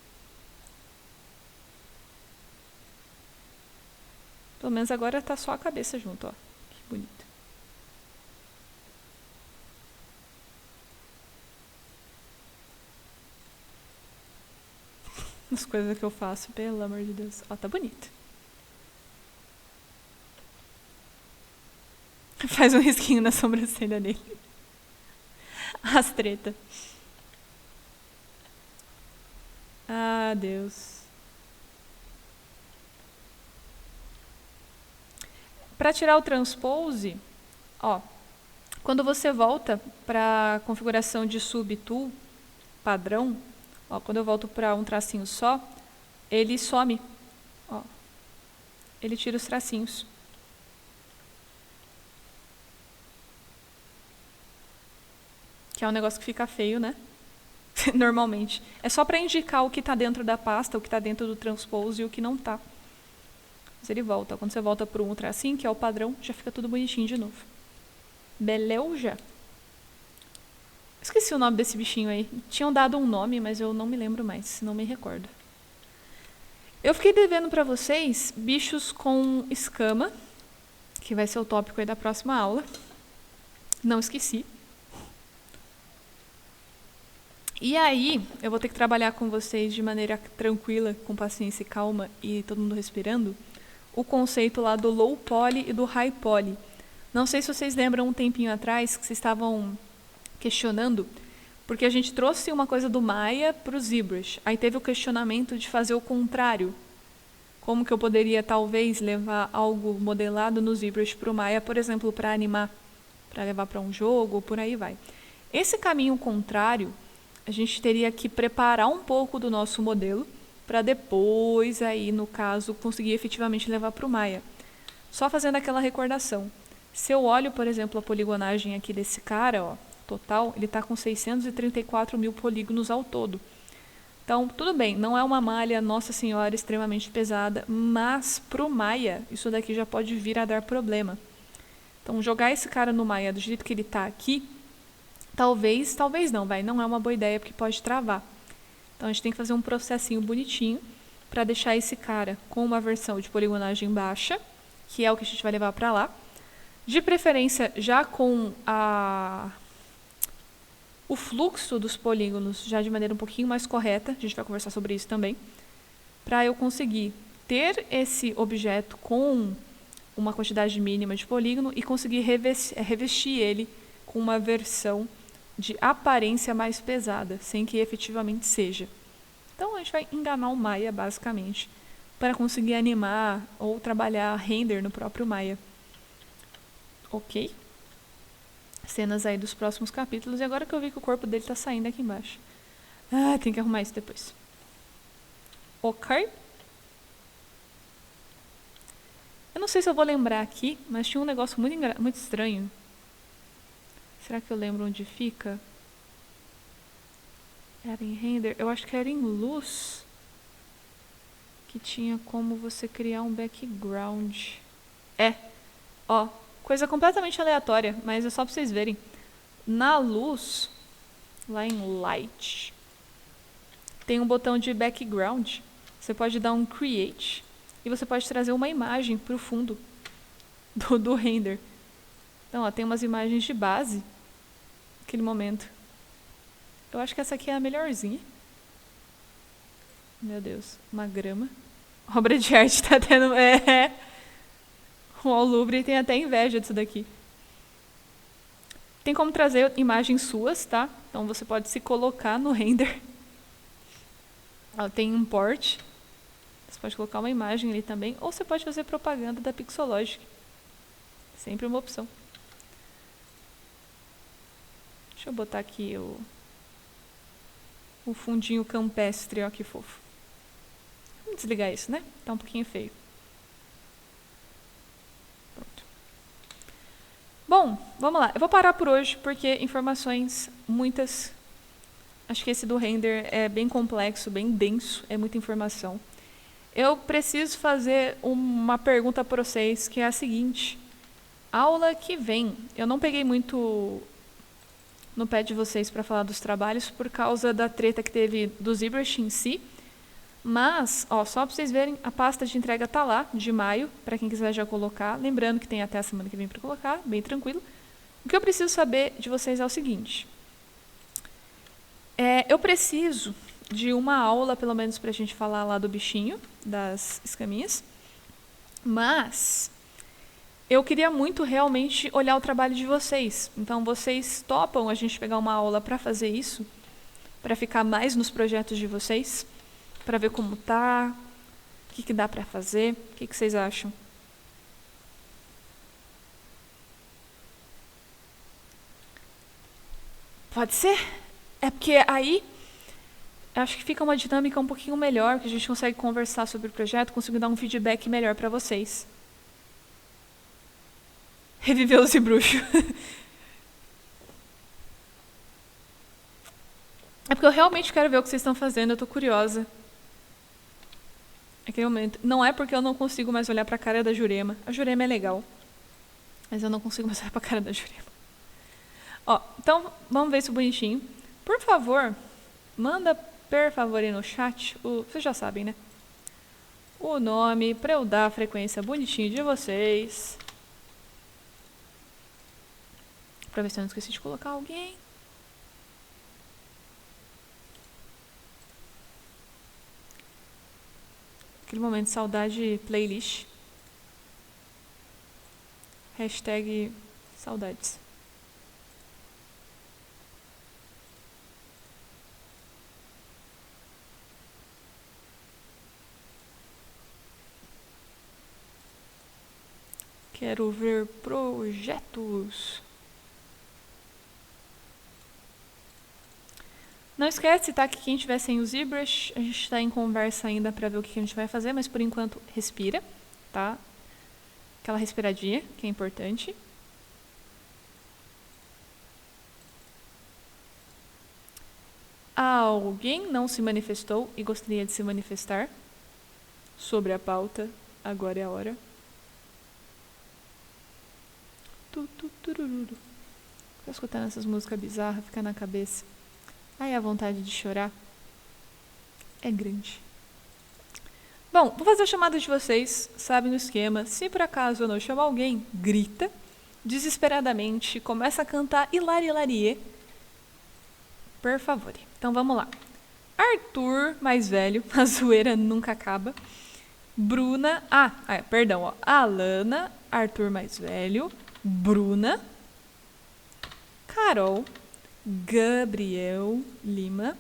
Pelo menos agora está só a cabeça junto, ó. Que bonito. As coisas que eu faço, pelo amor de Deus. Ó, tá bonito. Faz um risquinho na sobrancelha dele. As treta. Ah, Deus. Para tirar o transpose, ó, quando você volta para a configuração de subtool padrão, ó, quando eu volto para um tracinho só, ele some. Ó, ele tira os tracinhos. Que é um negócio que fica feio, né? Normalmente. É só para indicar o que está dentro da pasta, o que está dentro do transpose e o que não está. Mas ele volta. Quando você volta para um tracinho, que é o padrão, já fica tudo bonitinho de novo. Beleza? Esqueci o nome desse bichinho aí. Tinham dado um nome, mas eu não me lembro mais. Não me recordo. Eu fiquei devendo para vocês bichos com escama, que vai ser o tópico aí da próxima aula. Não esqueci. E aí, eu vou ter que trabalhar com vocês de maneira tranquila, com paciência e calma, e todo mundo respirando, o conceito lá do low poly e do high poly. Não sei se vocês lembram um tempinho atrás que vocês estavam questionando, porque a gente trouxe uma coisa do Maya para o ZBrush. Aí teve o questionamento de fazer o contrário. Como que eu poderia, talvez, levar algo modelado no ZBrush para o Maya, por exemplo, para animar, para levar para um jogo, ou por aí vai. Esse caminho contrário, a gente teria que preparar um pouco do nosso modelo para depois aí, no caso, conseguir efetivamente levar para o Maya. Só fazendo aquela recordação. Se eu olho, por exemplo, a poligonagem aqui desse cara, ó, total, ele está com 634 mil polígonos ao todo. Então, tudo bem, não é uma malha, Nossa Senhora, extremamente pesada, mas para o Maya, isso daqui já pode vir a dar problema. Então, jogar esse cara no Maya do jeito que ele está aqui, talvez não, não é uma boa ideia, porque pode travar. Então, a gente tem que fazer um processinho bonitinho para deixar esse cara com uma versão de poligonagem baixa, que é o que a gente vai levar para lá. De preferência, já com o fluxo dos polígonos já de maneira um pouquinho mais correta, a gente vai conversar sobre isso também, para eu conseguir ter esse objeto com uma quantidade mínima de polígono e conseguir revestir ele com uma versão de aparência mais pesada, sem que efetivamente seja. Então a gente vai enganar o Maya, basicamente, para conseguir animar ou trabalhar render no próprio Maya. Ok? Cenas aí dos próximos capítulos. E agora que eu vi que o corpo dele está saindo aqui embaixo. Tem que arrumar isso depois. Ok? Eu não sei se eu vou lembrar aqui, mas tinha um negócio muito estranho. Será que eu lembro onde fica? Era em render? Eu acho que era em luz. Que tinha como você criar um background. Ó, coisa completamente aleatória, mas é só para vocês verem. Na luz, lá em light, tem um botão de background. Você pode dar um create e você pode trazer uma imagem para o fundo do render. Então, ó, tem umas imagens de base naquele momento. Eu acho que essa aqui é a melhorzinha. Meu Deus, uma grama. Obra de arte tá tendo... O Allubre tem até inveja disso daqui. Tem como trazer imagens suas, tá? Então você pode se colocar no render. Tem import. Você pode colocar uma imagem ali também. Ou você pode fazer propaganda da Pixologic. Sempre uma opção. Deixa eu botar aqui o fundinho campestre, ó que fofo. Vamos desligar isso, né? Tá um pouquinho feio. Pronto. Bom, vamos lá. Eu vou parar por hoje, porque informações muitas. Acho que esse do render é bem complexo, bem denso, é muita informação. Eu preciso fazer uma pergunta para vocês, que é a seguinte. Aula que vem, eu não peguei muito no pé de vocês para falar dos trabalhos por causa da treta que teve do ZBrush em si, mas, ó, só para vocês verem, a pasta de entrega tá lá, de maio, para quem quiser já colocar, lembrando que tem até a semana que vem para colocar, bem tranquilo. O que eu preciso saber de vocês é o seguinte, eu preciso de uma aula, pelo menos para a gente falar lá do bichinho, das escaminhas, mas eu queria muito realmente olhar o trabalho de vocês. Então, vocês topam a gente pegar uma aula para fazer isso? Para ficar mais nos projetos de vocês? Para ver como tá? O que dá para fazer? O que vocês acham? Pode ser? É porque aí acho que fica uma dinâmica um pouquinho melhor, que a gente consegue conversar sobre o projeto, conseguir dar um feedback melhor para vocês. Reviver o ZBrush. É porque eu realmente quero ver o que vocês estão fazendo, eu tô curiosa. Naquele momento. Não é porque eu não consigo mais olhar pra cara da Jurema. A Jurema é legal. Mas eu não consigo mais olhar pra cara da Jurema. Ó, então, vamos ver isso bonitinho. Por favor, manda, por favor, aí no chat, vocês já sabem, né? O nome, pra eu dar a frequência bonitinho de vocês. Pra ver se eu não esqueci de colocar alguém. Aquele momento de saudade playlist. Hashtag saudades. Quero ver projetos. Não esquece, tá, que quem tiver sem o ZBrush, a gente está em conversa ainda para ver o que a gente vai fazer, mas por enquanto respira, tá? Aquela respiradinha, que é importante. Alguém não se manifestou e gostaria de se manifestar sobre a pauta? Agora é a hora. Tô escutando essas músicas bizarras, fica na cabeça. Ai, a vontade de chorar é grande. Bom, vou fazer a chamada de vocês, sabem o esquema. Se por acaso eu não chamar alguém, grita desesperadamente, começa a cantar Hilari Hilarie. Por favor. Então vamos lá. Arthur, mais velho, a zoeira nunca acaba. Bruna, perdão, ó. Alana, Arthur mais velho, Bruna, Carol, Gabriel Lima,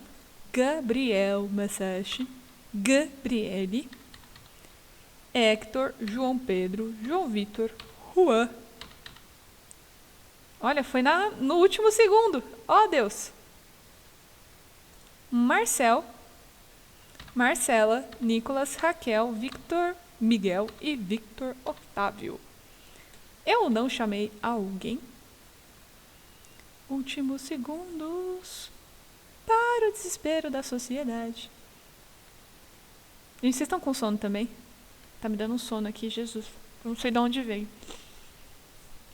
Gabriel Masashi, Gabriele, Hector, João Pedro, João Vitor, Juan. Olha, foi no último segundo. Ó, Deus. Marcel, Marcela, Nicolas, Raquel, Victor, Miguel e Victor Otávio. Eu não chamei alguém. Últimos segundos para o desespero da sociedade. Gente, vocês estão com sono também? Tá me dando um sono aqui, Jesus. Eu não sei de onde veio.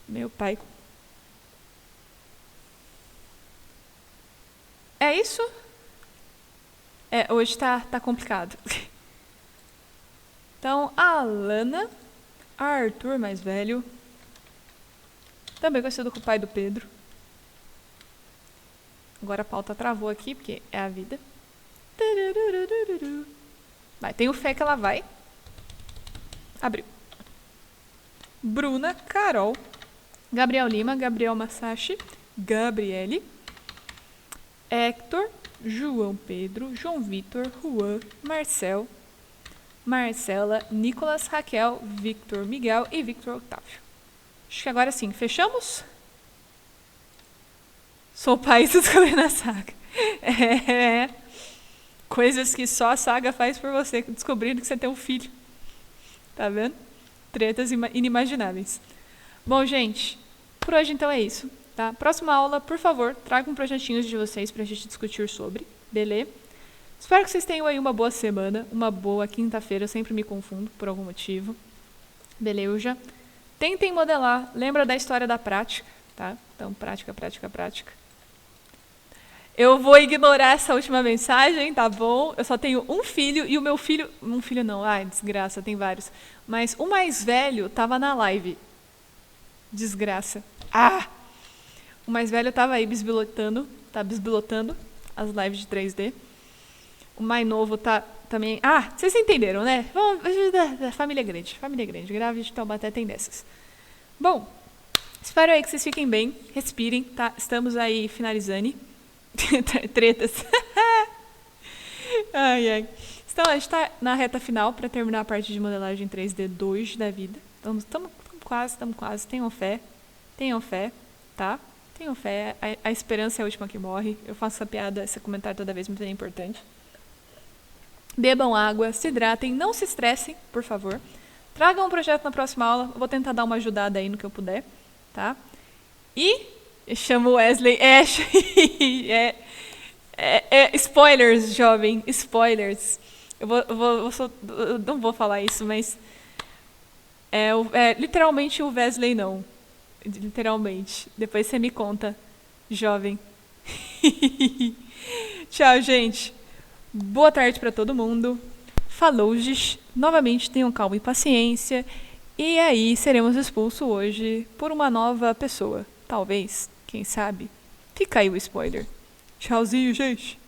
Meu pai. É isso? Hoje tá complicado. Então, a Alana, Arthur mais velho, também conhecido como o pai do Pedro. Agora a pauta travou aqui, porque é a vida. Vai, tenho fé que ela vai. Abriu. Bruna, Carol, Gabriel Lima, Gabriel Masashi, Gabriele, Hector, João Pedro, João Vitor, Juan, Marcel, Marcela, Nicolas, Raquel, Victor, Miguel e Victor Otávio. Acho que agora sim, fechamos? Sou o país descobrindo a saga. Coisas que só a saga faz por você, descobrindo que você tem um filho. Tá vendo? Tretas inimagináveis. Bom, gente, por hoje então é isso. Tá? Próxima aula, por favor, tragam projetinhos de vocês pra gente discutir sobre. Beleza? Espero que vocês tenham aí uma boa semana, uma boa quinta-feira. Eu sempre me confundo por algum motivo. Beleza? Tentem modelar. Lembra da história da prática, tá? Então, prática, prática, prática. Eu vou ignorar essa última mensagem, tá bom? Eu só tenho um filho e o meu filho... Um filho não, ai, desgraça, tem vários. Mas o mais velho tava na live. Desgraça. O mais velho tava aí bisbilotando as lives de 3D. O mais novo tá também... vocês entenderam, né? Família grande, grávida de Taubaté tem dessas. Bom, espero aí que vocês fiquem bem, respirem, tá? Estamos aí finalizando. Tretas. Ai. Então, a gente tá na reta final para terminar a parte de modelagem 3D 2 da vida. Estamos quase. Tenham fé, tá? Tenham fé. A esperança é a última que morre. Eu faço essa piada, esse comentário toda vez, muito bem importante. Bebam água, se hidratem, não se estressem, por favor. Tragam um projeto na próxima aula. Eu vou tentar dar uma ajudada aí no que eu puder, tá? E eu chamo Wesley. Spoilers, jovem. Spoilers. Eu não vou falar isso, mas... literalmente o Wesley não. Literalmente. Depois você me conta, jovem. Tchau, gente. Boa tarde para todo mundo. Falou, novamente tenham calma e paciência. E aí seremos expulsos hoje por uma nova pessoa. Talvez, quem sabe. Fica aí o spoiler. Tchauzinho, gente.